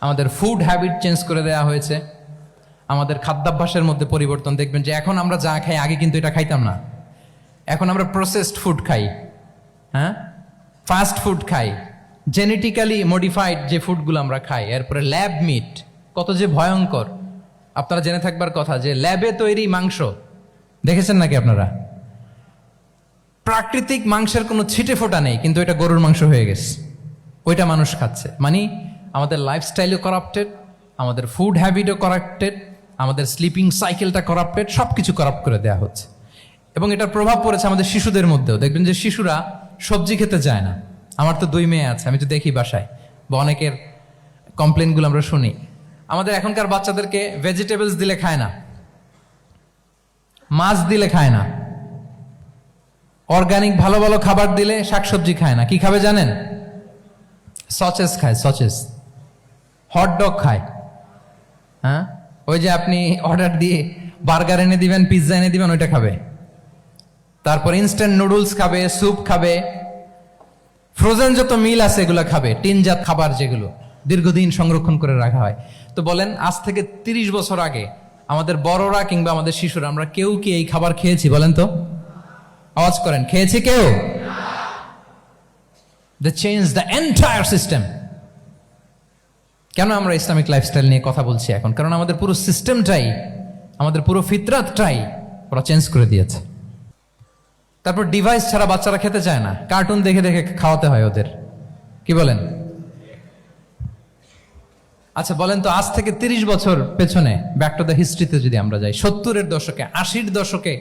আমাদের ফুড হ্যাবিট চেঞ্জ করে দেয়া হয়েছে, আমাদের খাদ্যাভ্যাসের মধ্যে পরিবর্তন। দেখবেন যে এখন আমরা যা খাই, আগে কিন্তু এটা খাইতাম না। এখন আমরা প্রসেসড ফুড খাই, হ্যাঁ, ফাস্ট ফুড খাই, জেনেটিক্যালি মডিফাইড যে ফুডগুলো আমরা খাই, এরপরে ল্যাব মিট, কত যে ভয়ঙ্কর। আপনারা জেনে থাকবার কথা যে ল্যাবে তৈরি মাংস দেখেছেন নাকি আপনারা? প্রাকৃতিক মাংসের কোনো ছিটে ফোটা নেই, কিন্তু এটা গরুর মাংস হয়ে গেছে, ওইটা মানুষ খাচ্ছে। মানে আমাদের লাইফস্টাইলও করাপ্টেড, আমাদের ফুড হ্যাবিটও করাপ্টেড, আমাদের স্লিপিং সাইকেলটা করাপ্টেড, সব কিছু করাপ্ট করে দেওয়া হচ্ছে। এবং এটার প্রভাব পড়েছে আমাদের শিশুদের মধ্যেও। দেখবেন যে শিশুরা সবজি খেতে চায় না। আমার তো 2 মেয়ে আছে, আমি তো দেখি বাসায়, বা অনেকের কমপ্লেনগুলো আমরা শুনি। আমাদের এখনকার বাচ্চাদেরকে ভেজিটেবলস দিলে খায় না, মাছ দিলে খায় না, অর্গানিক ভালো ভালো খাবার দিলে শাকসবজি খায় না। কি খাবে জানেন? সচেস খায়, সচেস, হটডগ খায়। হ্যাঁ, ওই যে আপনি অর্ডার দিয়ে বার্গার এনে দিবেন, পিৎজা এনে দিবেন, ওইটা খাবে। তারপর ইনস্ট্যান্ট নুডলস খাবে, স্যুপ খাবে, ফ্রোজেন যত মিল আছে এগুলো খাবে, টিনজাত খাবার যেগুলো দীর্ঘদিন সংরক্ষণ করে রাখা হয়। তো বলেন, আজ থেকে 30 বছর আগে আমাদের বড়রা কিংবা আমাদের শিশুরা, আমরা কেউ কি এই খাবার খেয়েছি বলেন তো? আওয়াজ করেন, খেয়েছি কেউ? They changed the entire system. কেন আমরা ইসলামিক লাইফস্টাইল নিয়ে কথা বলছি এখন? কারণ আমাদের পুরো সিস্টেমটাই, আমাদের পুরো ফিতরাতটাই ওরা চেঞ্জ করে দিয়েছে। তারপর ডিভাইস ছাড়া বাচ্চারা খেতে চায় না, কার্টুন দেখে দেখে খাওয়াতে হয় ওদের। কি বলেন? আচ্ছা বলেন তো, আজ থেকে 30 বছর পেছনে ব্যাক টু দ্য হিস্ট্রিতে যদি আমরা যাই, 70-এর দশকে, 80-র দশকে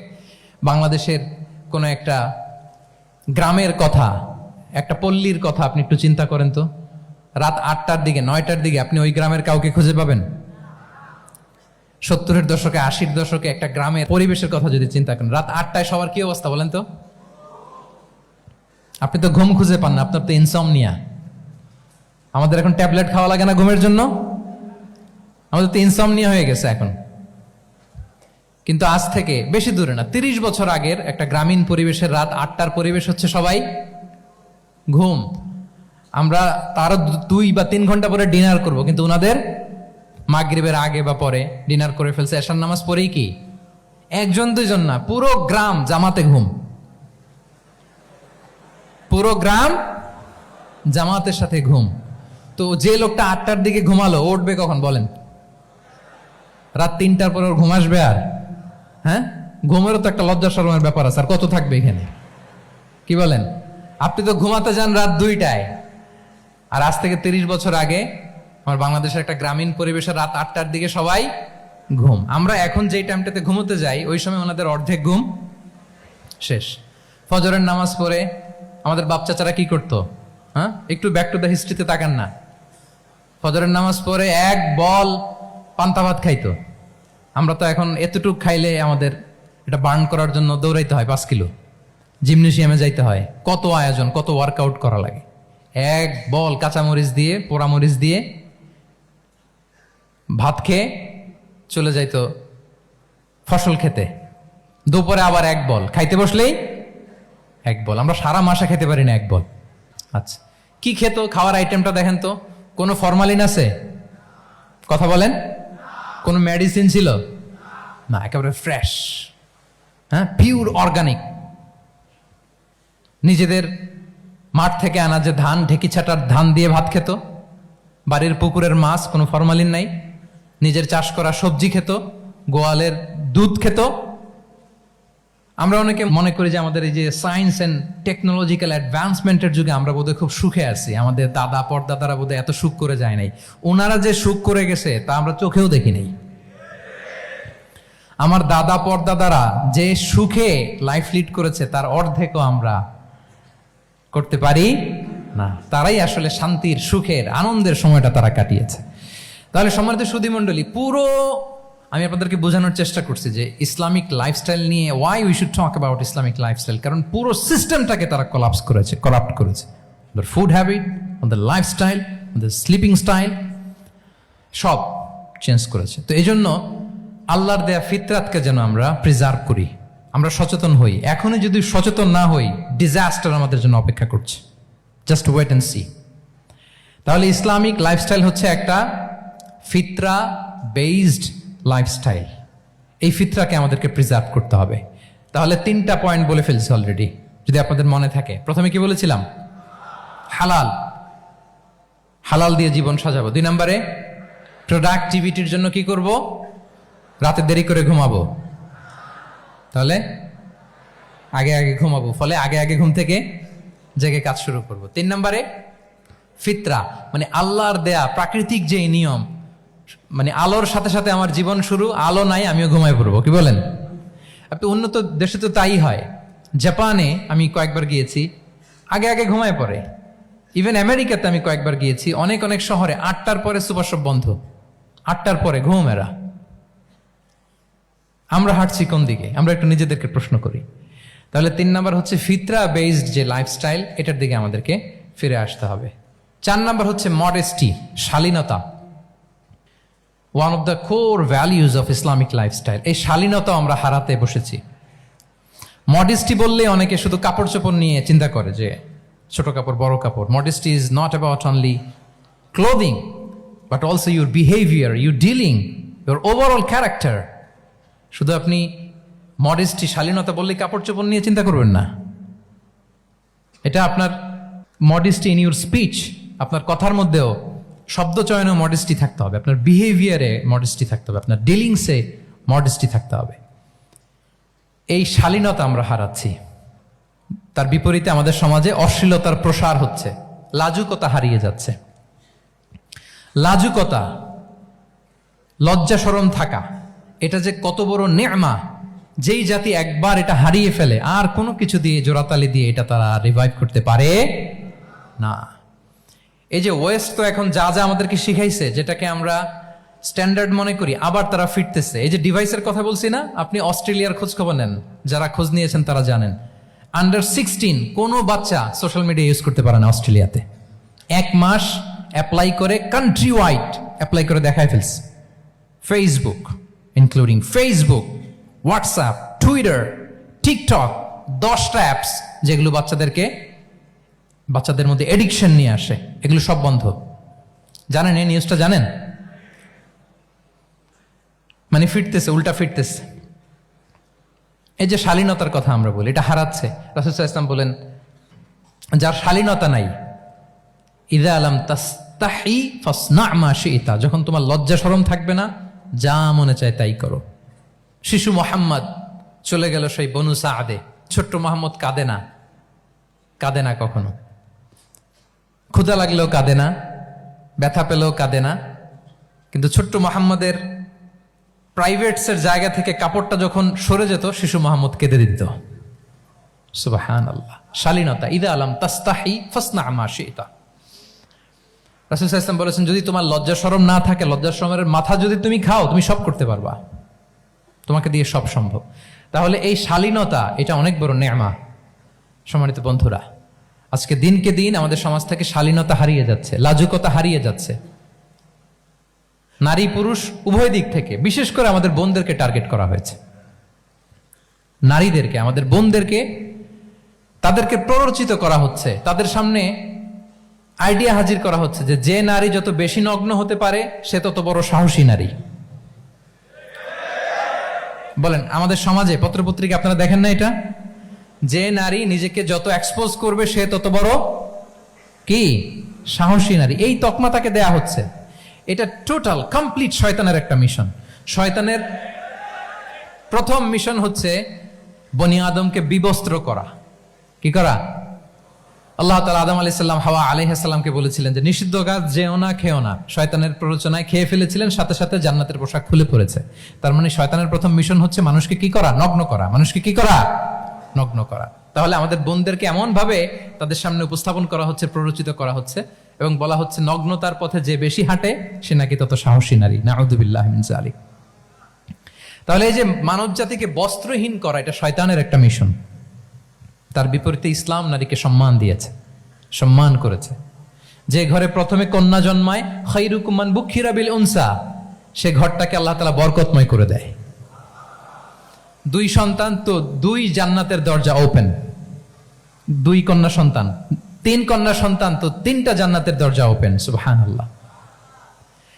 বাংলাদেশের কোনো একটা গ্রামের কথা, একটা পল্লীর কথা আপনি একটু চিন্তা করেন তো। রাত 8টার দিকে, 9টার দিকে আপনি ওই গ্রামের কাউকে খুঁজে পাবেন? 70-এর দশকে, 80-র দশকে একটা গ্রামের পরিবেশের কথা যদি চিন্তা করেন, রাত 8টায় সবার কি অবস্থা বলেন তো? আপনি তো ঘুম খুঁজে পান না, আপনার তো ইনসomnia। আমাদের এখন ট্যাবলেট খাওয়া লাগে না ঘুমের জন্য? আমাদের তো ইনসomnia হয়ে গেছে এখন। কিন্তু আজ থেকে বেশি দূরে না, 30 বছর আগের একটা গ্রামীণ পরিবেশের রাত 8টার পরিবেশ হচ্ছে সবাই ঘুম। আমরা তারও 2 বা 3 ঘন্টা পরে ডিনার করব, কিন্তু ওনাদের মাগরিবের আগে বা পরে ডিনার করে ফেলছে, এশার নামাজ পড়েই কি 1-2 জন না, পুরো গ্রাম জামাতে ঘুম। পুরো গ্রাম জামাতের সাথে ঘুম। তো যে লোকটা 8টার দিকে ঘুমালো, উঠবে কখন বলেন? রাত 3টার পরে ওর ঘুম আসবে? আর হ্যাঁ, ঘুমেরও তো একটা লজ্জা শরমের ব্যাপার আছে। আর কত থাকবে এখানে, কি বলেন? আপনি তো ঘুমাতে যান রাত 2টায়, আর আজ থেকে 30 বছর আগে আমার বাংলাদেশের একটা গ্রামীণ পরিবেশে রাত 8টার দিকে সবাই ঘুম। আমরা এখন যেই টাইমটাতে ঘুমোতে যাই, ওই সময় ওনাদের অর্ধেক ঘুম শেষ। ফজরের নামাজ পড়ে আমাদের বাপ চাচারা কি করতো? হ্যাঁ, একটু ব্যাক টু দ্য হিস্ট্রিতে তাকান না। ফজরের নামাজ পড়ে এক বল পান্তা ভাত খাইতো। আমরা তো এখন এতটুক খাইলে আমাদের এটা বার্ন করার জন্য দৌড়াইতে হয় 5 কিলো, জিমনেশিয়ামে যাইতে হয়, কত আয়োজন, কত ওয়ার্কআউট করা লাগে। এক বল কাঁচামরিচ দিয়ে, পোড়ামরিচ দিয়ে ভাত খেয়ে চলে যাইতো ফসল খেতে। দুপুরে আবার এক বল, খাইতে বসলেই এক বল। আমরা সারা মাসে খেতে পারি না এক বল। আচ্ছা, কি খেত? খাওয়ার আইটেমটা দেখেন তো, কোনো ফরমালিন আছে? কথা বলেন। কোনো মেডিসিন ছিল না, একেবারে ফ্রেশ, হ্যাঁ, পিওর অর্গানিক। নিজেদের মাঠ থেকে আনা যে ধান, ঢেকি ছাটার ধান দিয়ে ভাত খেত। বাড়ির পুকুরের মাছ, কোনো ফরমালিন নাই। নিজের চাষ করা সবজি খেত, গোয়ালের দুধ খেত। আমরা অনেকে মনে করি যে আমাদের এই যে সায়েন্স অ্যান্ড টেকনোলজিক্যাল অ্যাডভান্সমেন্টের যুগে আমরা বোধহয় খুব সুখে আছি, আমাদের দাদা পরদাদারা বোধহয় এত সুখ করে যায় নাই। ওনারা যে সুখ করে গেছে তা আমরা চোখেও দেখি নাই। আমার দাদা পরদাদারা যে সুখে লাইফ লিড করেছে তার অর্ধেকও আমরা করতে পারি না। তারাই আসলে শান্তির, সুখের, আনন্দের সময়টা তারা কাটিয়েছে। তাহলে সম্মানিত সুধীমণ্ডলী, পুরো আমি আপনাদেরকে বোঝানোর চেষ্টা করছি যে ইসলামিক লাইফস্টাইল নিয়ে why we should talk about Islamic lifestyle. কারণ পুরো সিস্টেমটাকে তারা কলাপস করেছে, করাপ্ট করেছে। ওদের ফুড হ্যাবিট, ওদের লাইফস্টাইল, ওদের স্লিপিং স্টাইল সব চেঞ্জ করেছে। তো এই জন্য আল্লাহর দেয়া ফিতরাতকে যেন আমরা প্রিজার্ভ করি, আমরা সচেতন হই। এখনই যদি সচেতন না হই, ডিজাস্টার আমাদের জন্য অপেক্ষা করছে। Just wait and see. তাহলে ইসলামিক লাইফস্টাইল হচ্ছে একটা ফিতরা বেসড লাইফস্টাইল। এই ফিতরাকে আমাদেরকে প্রিজার্ভ করতে হবে। তাহলে 3টা পয়েন্ট বলে ফেলছি অলরেডি, যদি আপনাদের মনে থাকে। প্রথমে কি বলেছিলাম? হালাল, হালাল দিয়ে জীবন সাজাবো। 2 নম্বরে প্রোডাক্টিভিটির জন্য কি করব? রাতে দেরি করে ঘুমাবো, তাহলে আগে আগে ঘুমাবো, ফলে আগে আগে ঘুম থেকে জেগে কাজ শুরু করব। 3 নম্বরে ফিতরা, মানে আল্লাহর দেয়া প্রাকৃতিক যে নিয়ম, মানে আলোর সাথে সাথে আমার জীবন শুরু, আলো নাই আমিও ঘুমায় পড়বো। কি বলেন? আপনি উন্নত দেশে তো তাই হয়। জাপানে আমি কয়েকবার গিয়েছি, আগে আগে ঘুমায় পড়ে। ইভেন আমেরিকাতে আমি কয়েকবার গিয়েছি, অনেক অনেক শহরে 8টার পরে সুপার শপ বন্ধ, 8টার পরে ঘুম এরা। আমরা হাঁটছি কোন দিকে? আমরা একটু নিজেদেরকে প্রশ্ন করি। তাহলে 3 নাম্বার হচ্ছে ফিতরা বেসড যে লাইফস্টাইল, এটার দিকে আমাদেরকে ফিরে আসতে হবে। 4 নাম্বার হচ্ছে মডেস্টি, শালীনতা। One of the core values of Islamic lifestyle. এই শালীনতা আমরা হারাতে বসেছি। মডেস্টি বললে অনেকে শুধু কাপড় চোপড় নিয়ে চিন্তা করে যে ছোট কাপড়, বড় কাপড়। Modesty is not about only clothing, but also your behaviour, your dealing, your overall character. শুধু আপনি মডেস্টি, শালীনতা বললে কাপড় চোপড় নিয়ে চিন্তা করবেন না। এটা আপনার মডেস্টি ইন ইউর স্পিচ, আপনার কথার মধ্যেও, শব্দ চয়নেও মডেস্টি থাকতে হবে, আপনার বিহেভিয়ারে মডেস্টি থাকতে হবে, আপনার ডিলিংসে মডেস্টি থাকতে হবে। এই শালীনতা আমরা হারাচ্ছি। তার বিপরীতে আমাদের সমাজে অশ্লীলতার প্রসার হচ্ছে, লাজুকতা হারিয়ে যাচ্ছে। লাজুকতা, লজ্জা শরম থাকা, এটা যে কত বড় নেয়ামা। যেই জাতি একবার এটা হারিয়ে ফেলে, আর কোনো কিছু দিয়ে, জোড়াতালি দিয়ে এটা তারা রিভাইভ করতে পারে না। এই যে ওয়েস্ট তো এখন যা যা আমাদেরকে শিখাইছে, যেটাকে আমরা স্ট্যান্ডার্ড মনে করি, আবার তারা ফিরতেছে। এই যে ডিভাইসের কথা বলছি না, আপনি অস্ট্রেলিয়ার খোঁজ খবর নেন, যারা খোঁজ নিয়েছেন তারা জানেন। আন্ডার 16 কোনো বাচ্চা সোশ্যাল মিডিয়া ইউজ করতে পারে না অস্ট্রেলিয়াতে। 1 মাস অ্যাপ্লাই করে, কান্ট্রি ওয়াইড অ্যাপ্লাই করে দেখায় ফেলছে। Facebook, including Facebook, WhatsApp, Twitter, TikTok, 10টা অ্যাপস যেগুলো বাচ্চাদের মধ্যে এডিকশন নিয়ে আসে, এগুলো সব বন্ধ। জানেন এই নিউজটা? জানেন? মানে ফিরতেছে, উল্টা ফিরতেছে। এই যে শালীনতার কথা আমরা বলি, এটা হারাচ্ছে। রাসূল সাল্লাল্লাহু আলাইহি ওয়াসাল্লাম বলেন, যার শালীনতা নাই, ইযা লাম তাসতাহি ফাসনা মা শি'তা, যখন তোমার লজ্জা শরম থাকবে না, যা মনে চায় তাই করো। শিশু মোহাম্মদ চলে গেল সেই বনু সাআদে, ছোট্ট মোহাম্মদ কাঁদে না কখনো, ক্ষুধা লাগলেও কাঁদে না, ব্যথা পেলেও কাঁদে না। কিন্তু ছোট্ট মোহাম্মদের প্রাইভেটসের জায়গা থেকে কাপড়টা যখন সরে যেত, শিশু মোহাম্মদ কেঁদে দিত। সুবহানাল্লাহ, শালীনতা। ইযা লাম তাসতাহি ফাসনা মা শি'তা। রাসূল সাল্লাল্লাহু আলাইহি ওয়াসাল্লাম বলেছেন, যদি তোমার লজ্জা শরম না থাকে, লজ্জা শরমের মাথা যদি তুমি খাও, তুমি সব করতে পারবা, তোমাকে দিয়ে সব সম্ভব। তাহলে এই শালীনতা, এটা অনেক বড় নেয়ামা। সম্মানিত বন্ধুরা, আজকে দিনকে দিন আমাদের সমাজ থেকে শালীনতা হারিয়ে যাচ্ছে, লাজুকতা হারিয়ে যাচ্ছে, নারী পুরুষ উভয় দিক থেকে। বিশেষ করে আমাদের বোনদেরকে টার্গেট করা হয়েছে, নারীদেরকে, আমাদের বোনদেরকে, তাদেরকে প্ররোচিত করা হচ্ছে, তাদের সামনে আইডিয়া হাজির করা হচ্ছে যে নারী যত বেশি নগ্ন হতে পারে সে তত বড় সাহসী নারী। বলেন, আমাদের সমাজে পত্রপত্রিকা আপনারা দেখেন না এটা? যে নারী নিজেকে যত এক্সপোজ করবে সে তত বড় কি সাহসী নারী, এই তকমা তাকে দেয়া হচ্ছে। এটা টোটাল কমপ্লিট শয়তানের একটা মিশন। শয়তানের প্রথম মিশন হচ্ছে বনি আদমকে বিবস্ত্র করা। কি করা? আল্লাহ তাআলা আদম আলাইহিস সালাম, হাওয়া আলাইহিস সালামকে বলেছিলেন যে নিষিদ্ধ গাছ যেও না, খেও না। শয়তানের প্ররোচনায় খেয়ে ফেলেছিলেন, সাথে সাথে জান্নাতের পোশাক খুলে পড়েছে। তার মানে শয়তানের প্রথম মিশন হচ্ছে মানুষকে কি করা? নগ্ন করা। মানুষকে কি করা? নগ্ন করা। তাহলে আমাদের বোনদেরকে এমন ভাবে তাদের সামনে উপস্থাপন করা হচ্ছে, প্ররোচিত করা হচ্ছে, এবং বলা হচ্ছে নগ্নতার পথে যে বেশি হাঁটে সে নাকি তত সাহসী নারী। নাউযুবিল্লাহি মিন যালিক। তাহলে এই যে মানব জাতিকে বস্ত্রহীন করা, এটা শয়তানের একটা মিশন। তার বিপরীতে ইসলাম নারীকে সম্মান দিয়েছে, সম্মান করেছে। যে ঘরে প্রথমে কন্যা জন্মায়, খায়রুকুম মান বুখিরা বিল উনসা, সে ঘরটাকে আল্লাহ তাআলা বরকতময় করে দেয়। 2 সন্তান তো 2 জান্নাতের দরজা ওপেন। 2 কন্যা সন্তান, 3 কন্যা সন্তান তো 3টা জান্নাতের দরজা ওপেন। সুবহানাল্লাহ।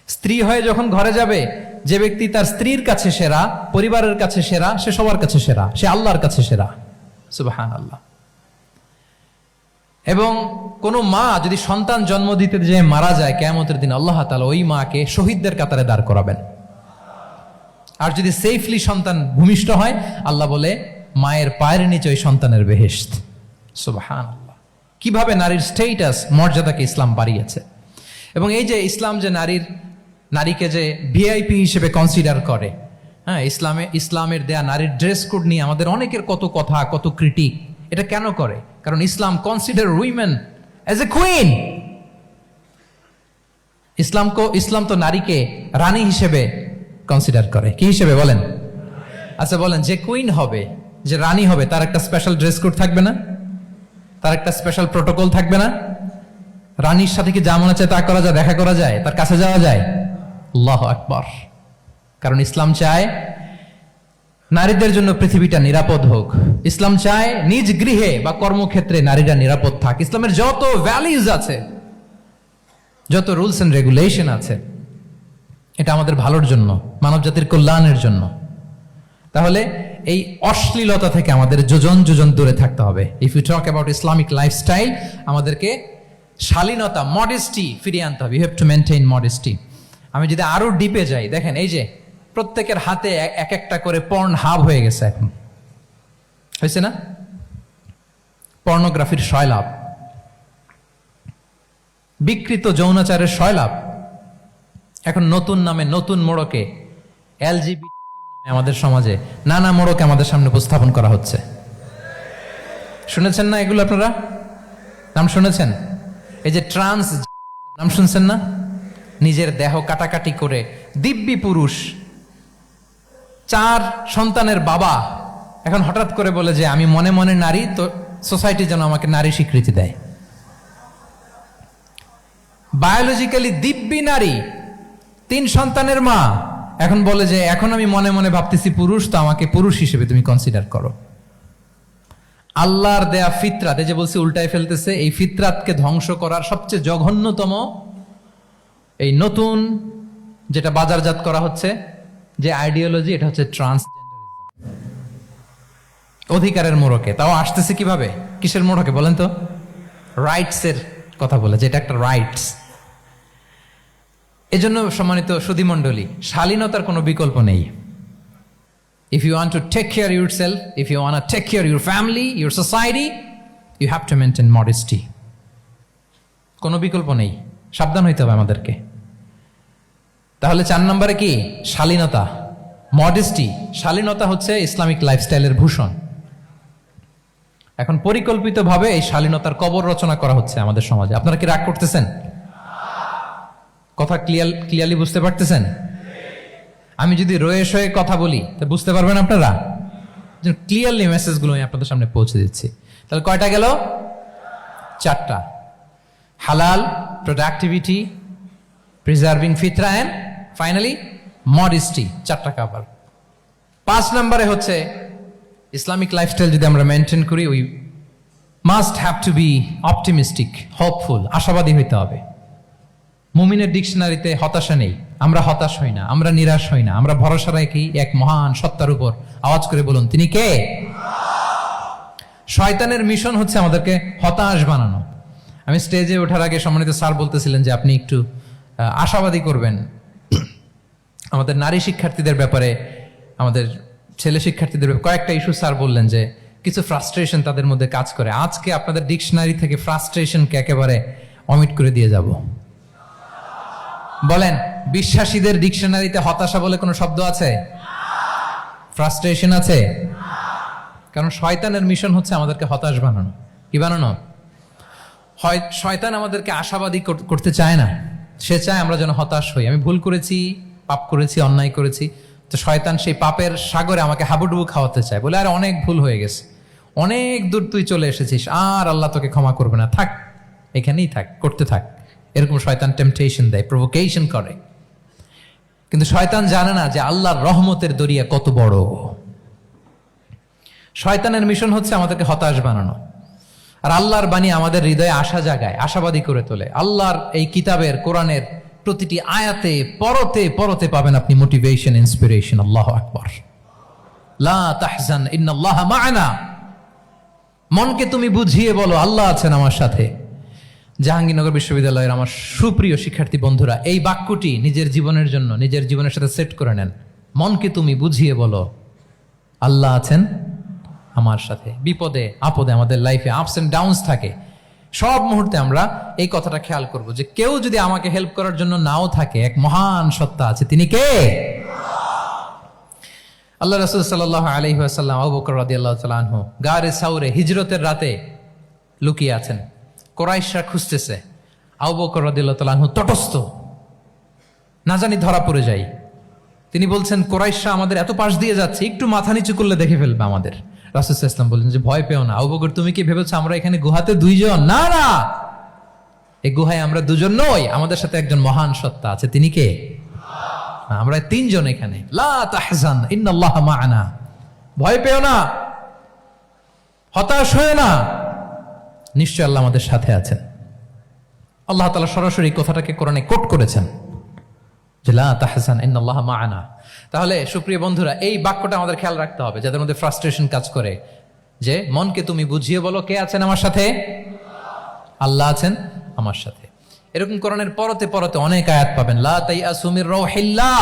স্ত্রী হয়ে যখন ঘরে যাবে, যে ব্যক্তি তার স্ত্রীর কাছে সেরা, পরিবারের কাছে সেরা, সে সবার কাছে সেরা, সে আল্লাহর কাছে সেরা। সুবহানাল্লাহ। এবং কোন মা যদি সন্তান জন্ম দিতে যে মারা যায়, কিয়ামতের দিন আল্লাহ তাআলা ওই মাকে শহীদদের কাতারে দাঁড় করাবেন। আর যদি সেফলি সন্তান ভূমিষ্ঠ হয়, আল্লাহ বলে মায়ের পায়ের নিচে ওই সন্তানের বেহেশত। সুবহানাল্লাহ। কিভাবে নারীর স্টেটাস, মর্যাদাকে ইসলাম বাড়িয়েছে। এবং এই যে ইসলাম যে নারীকে যে ভিআইপি হিসেবে কনসিডার করে, হ্যাঁ, ইসলামের দেয়া নারীর ড্রেস কোড নিয়ে আমাদের অনেকের কত কথা, কত ক্রিটিক। এটা কেন করে? কারণ Islam consider women as a queen. ইসলাম তো নারীকে রানী হিসেবে কনসিডার করে। কি হিসেবে বলেন? আচ্ছা বলেন, যে কুইন হবে, যে রানী হবে, তার একটা স্পেশাল ড্রেস কোড থাকবে না? তার একটা স্পেশাল প্রোটোকল থাকবে না? রানীর সাথে কি যা মনে চায় তা করা যায়, দেখা করা যায়, তার কাছে যাওয়া যায়? আল্লাহু আকবার। কারণ ইসলাম চায় নারীদের জন্য পৃথিবীটা নিরাপদ হোক। ইসলাম চায় নিজ গৃহে বা কর্মক্ষেত্রে নারীরা নিরাপদ থাক। ইসলামের যত ভ্যালিউজ আছে, যত রুলস এন্ড রেগুলেশন আছে, এটা আমাদের ভালোর জন্য, মানব জাতির কল্যাণের জন্য। তাহলে এই অশ্লীলতা থেকে আমাদের যোজন যোজন দূরে থাকতে হবে। If you talk about Islamic lifestyle, আমাদেরকে শালীনতা, মডেস্টি ফিরিয়ে আনতে হবে। You have to maintain modesty. আমি যদি আরো ডিপে যাই, দেখেন এই যে প্রত্যেকের হাতে এক একটা করে পর্ন হাব হয়ে গেছে। এখন হয়েছে না? পর্নোগ্রাফির সয়লাভ, বিকৃত যৌনাচারের সয়লাভ। এখন নতুন নামে, নতুন মোড়কে, এলজিবিটি আমাদের সমাজে নানা মোড়কে আমাদের সামনে উপস্থাপন করা হচ্ছে। শুনেছেন না এগুলো? আপনারা নাম শুনেছেন? এই যে ট্রান্স নাম শুনছেন না? নিজের দেহ কাটাকাটি করে দিব্যি পুরুষ, 4 সন্তানের বাবা, এখন হঠাৎ করে বলে যে আমি মনে মনে নারী, তো সোসাইটি যেন আমাকে নারী স্বীকৃতি দেয়। বায়োলজিক্যালি দিব্যি নারী, 3 সন্তানের মা, এখন বলে যে এখন আমি মনে মনে ভাবতেছি পুরুষ, তো আমাকে পুরুষ হিসেবে তুমি কনসিডার করো। আল্লাহর দেয়া ফিতরাত, এই যে বলছি উল্টায় ফেলতেছে, এই ফিতরাতকে ধ্বংস করার সবচেয়ে জঘন্যতম এই নতুন যেটা বাজারজাত করা হচ্ছে যে আইডিওলজি, এটা হচ্ছে ট্রান্সজেন্ডারিজম। অধিকারের মোড়কে, তাও আসতেছে কিভাবে, কিসের মোড়কে বলেন তো? রাইটস এর কথা বলে, যেটা একটা রাইটস। এজন্য সম্মানিত সুধীমণ্ডলী, শালীনতার কোনো বিকল্প নেই। If you want to take care of yourself, if you want to take care of your family, your society, you have to maintain modesty. কোনো বিকল্প নেই, সাবধান হইতে হবে আমাদেরকে। তাহলে 4 নম্বরে কি? শালীনতা, মডেস্টি। শালীনতা হচ্ছে ইসলামিক লাইফস্টাইলের ভূষণ। এখন পরিকল্পিতভাবে এই শালীনতার কবর রচনা করা হচ্ছে আমাদের সমাজে। আপনারা কি রাগ করতেছেন? কথা ক্লিয়ারলি বুঝতে পারতেছেন? আমি যদি রয়ে শয়ে কথা বলি তা বুঝতে পারবেন আপনারা? ক্লিয়ারলি মেসেজগুলো আমি আপনাদের সামনে পৌঁছে দিচ্ছি। তাহলে কয়টা গেল? 4টা। হালাল, প্রোডাক্টিভিটি, প্রিজার্ভিং ফিতরা এন্ড ফাইনালি মডেস্টি, 4টা কাভার। 5 নম্বরে হচ্ছে ইসলামিক লাইফস্টাইল যদি আমরা মেনটেন করি, we must have to be optimistic, hopeful, আশাবাদী হইতে হবে। মুমিনের ডিকশনারিতে হতাশা নেই, আমরা হতাশ হই না, আমরা নিরাশ হই না, আমরা ভরসা রাখি এক মহান সত্তার উপর। আওয়াজ করে বলুন, তিনি কে? শয়তানের মিশন হচ্ছে আমাদেরকে হতাশ বানানো। আমি স্টেজে ওঠার আগে সম্মানিত স্যার বলতেছিলেন যে আপনি একটু আশাবাদী করবেন আমাদের নারী শিক্ষার্থীদের ব্যাপারে, আমাদের ছেলে শিক্ষার্থীদের ব্যাপারে। কয়েকটা ইস্যু স্যার বললেন যে কিছু ফ্রাস্ট্রেশন তাদের মধ্যে কাজ করে। আজকে আপনাদের ডিকশনারি থেকে ফ্রাস্ট্রেশনকে একেবারে অমিট করে দিয়ে যাব। বলেন, বিশ্বাসীদের ডিকশনারিতে হতাশা বলে কোনো শব্দ আছে? ফ্রাস্ট্রেশন আছে? কারণ শয়তানের মিশন হচ্ছে আমাদেরকে হতাশ বানানো। কি বানানো? শয়তান আমাদেরকে আশাবাদী করতে চায় না, সে চায় আমরা যেন হতাশ হই। আমি ভুল করেছি, পাপ করেছি, অন্যায় করেছি, তো শয়তান সেই পাপের সাগরে আমাকে হাবুডুবু খাওয়াতে চায়, বলে আর অনেক ভুল হয়ে গেছে, অনেক দূর তুই চলে এসেছিস, আর আল্লাহ তোকে ক্ষমা করবে না, থাক এখানেই থাক, করতে থাক। এরকম শয়তান টেম্পটেশন দেয়, প্রভোকেশন করে। কিন্তু শয়তান জানে না যে আল্লাহর রহমতের দরিয়া কত বড়। শয়তানের মিশন হচ্ছে আমাদেরকে হতাশ বানানো, আর আল্লাহর বাণী আমাদের হৃদয়ে আশা জাগায়, আশাবাদী করে তোলে। আল্লাহর এই কিতাবের, কোরআনের প্রতিটি আয়াতে পরতে পরতে পাবেন আপনি মোটিভেশন, ইন্সপিরেশন। আল্লাহু আকবার। লা তাহজান ইন্নাল্লাহা মা'ানা। মনকে তুমি বুঝিয়ে বলো আল্লাহ আছেন আমার সাথে। জাহাঙ্গীরনগর বিশ্ববিদ্যালয়ের আমার সুপ্রিয় শিক্ষার্থী বন্ধুরা, এই বাক্যটি নিজের জীবনের জন্য, নিজের জীবনের সাথে সেট করে নেন। মনকে তুমি বুঝিয়ে বলো আল্লাহ আছেন আমার সাথে। বিপদে আপদে, আমাদের লাইফে আপস এন্ড ডাউনস থাকে, সব মুহূর্তে আমরা এই কথাটা খেয়াল করব যে কেউ যদি আমাকে হেল্প করার জন্য নাও থাকে, এক মহান সত্তা আছে, তিনি কে? আল্লাহ রাসূল সাল্লাল্লাহু আলাইহি ওয়াসাল্লাম, আবু বকর রাদিয়াল্লাহু তাআলা আনহু গারে সাউরে হিজরতের রাতে লুকিয়ে আছেন। কুরাইশরা খুঁজতেছে, আবু বকর রাদিয়াল্লাহু তাআলা আনহু তটস্থ, না জানি ধরা পড়ে যাই। তিনি বলছেন, কুরাইশরা আমাদের এত পাশ দিয়ে যাচ্ছে, একটু মাথা নিচু করলে দেখে ফেলবে আমাদের। রাসূল সাল্লাল্লাহু আলাইহি ওয়াসাল্লাম বললেন যে ভয় পেও না। আবু বকর, তুমি কি ভেবেছো আমরা এখানে গুহাতে 2 জন? না না, এই গুহায় আমরা 2 জন নই, আমাদের সাথে একজন মহান সত্তা আছে। তিনি কে? আমরা 3 জন এখানে। লা তাহজান ইন্নাল্লাহা মা'ানা। ভয় পেও না, হতাশ হয়ো না, নিশ্চয় আল্লাহ আমাদের সাথে আছেন। আল্লাহ তাআলা সরাসরি কথাটাকে কোরআনে কোট করেছেন যে লা তাহজান ইন্নাল্লাহা মা'ানা। তাহলে সুপ্রিয় বন্ধুরা, এই বাক্যটা আমাদের খেয়াল রাখতে হবে যাদের মধ্যে ফ্রাস্ট্রেশন কাজ করে, যে মনকে তুমি বুঝিয়ে বলো কে আছেন আমার সাথে? আল্লাহ আছেন আমার সাথে। এরকম কোরআনের পরতে পরতে অনেক আয়াত পাবেন। লা তাইয়াসু মির রাউহিল্লাহ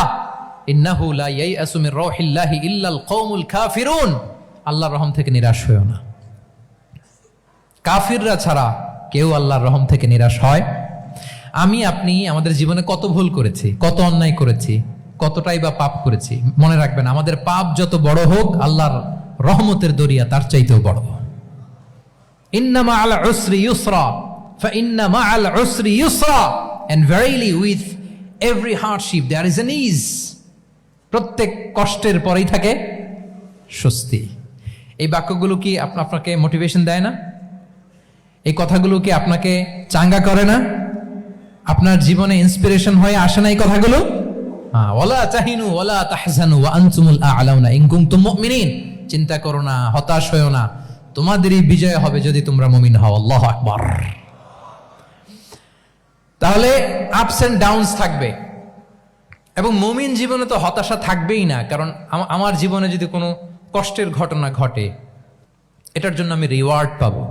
ইন্নাহু লা ইয়াইয়াসু মির রাউহিল্লাহি ইল্লাল কওমুল কাফিরুন। আল্লাহর রহম থেকে নিরাশ হয়ো না। কাফিররা ছাড়া কেউ আল্লাহর রহম থেকে নিরাশ হয়? আমি আপনি আমাদের জীবনে কত ভুল করেছি, কত অন্যায় করেছি, কতটাই বা পাপ করেছি। মনে রাখবেন, আমাদের পাপ যত বড় হোক, আল্লাহর রহমতের দরিয়া তার চাইতেও বড়। ইন্না মা'আল উসরি ইউসরা ফাইন্না মা'আল উসরি ইউসরা, and verily with every hardship there is an ease. প্রত্যেক কষ্টের পরেই থাকে স্বস্তি। এই বাক্যগুলো কি আপনাকে মোটিভেশন দেয় না? এই কথাগুলো কি আপনাকে চাঙ্গা করে না? আপনার জীবনে ইন্সপিরেশন হয়ে আসে না এই কথাগুলো? ওয়ালা তাহিনু ওয়ালা তাহজানু ওয়া আনতুমুল আ'লাউনা ইন কুনতুম মুমিনিন। চিন্তা করো না, হতাশ হয়ো না, তোমাদেরই বিজয় হবে যদি তোমরা মুমিন হও। আল্লাহু আকবার। তাহলে আপস এন্ড ডাউনস থাকবে, এবং মুমিন জীবনে তো হতাশা থাকবেই না। কারণ আমার জীবনে যদি কোনো কষ্টের ঘটনা ঘটে, এটার জন্য আমি রিওয়ার্ড পাবো।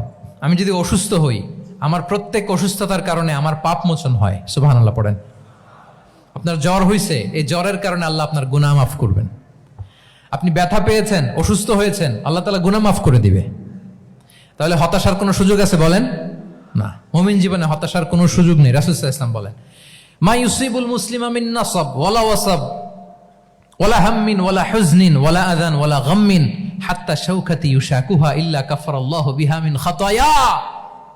আমি যদি অসুস্থ হই, আমার প্রত্যেক অসুস্থতার কারণে আমার পাপ মোচন হয়। সুবহানাল্লাহ পড়েন। আপনার জ্বর হয়েছে, এই জ্বরের কারণে আল্লাহ আপনার গুনাহ মাফ করবেন। আপনি ব্যথা পেয়েছেন, অসুস্থ হয়েছেন, আল্লাহ তাআলা গুনাহ মাফ করে দিবে। তাহলে হতাশার কোনো সুযোগ আছে বলেন? না, মুমিন জীবনে হতাশার কোনো সুযোগ নেই। রাসূল সাল্লাল্লাহু আলাইহি ওয়াসাল্লাম বলেন, মা ইউসিবুল মুসলিমা মিন নাসাব ওয়ালা ওয়াসাব ওয়ালা হাম্মিন ওয়ালা হুজনিন ওয়ালা আযান ওয়ালা গাম্মিন হাত্তা শাওকাতি ইউশাকুহা ইল্লা কাফারাল্লাহু বিহা মিন খাতায়া।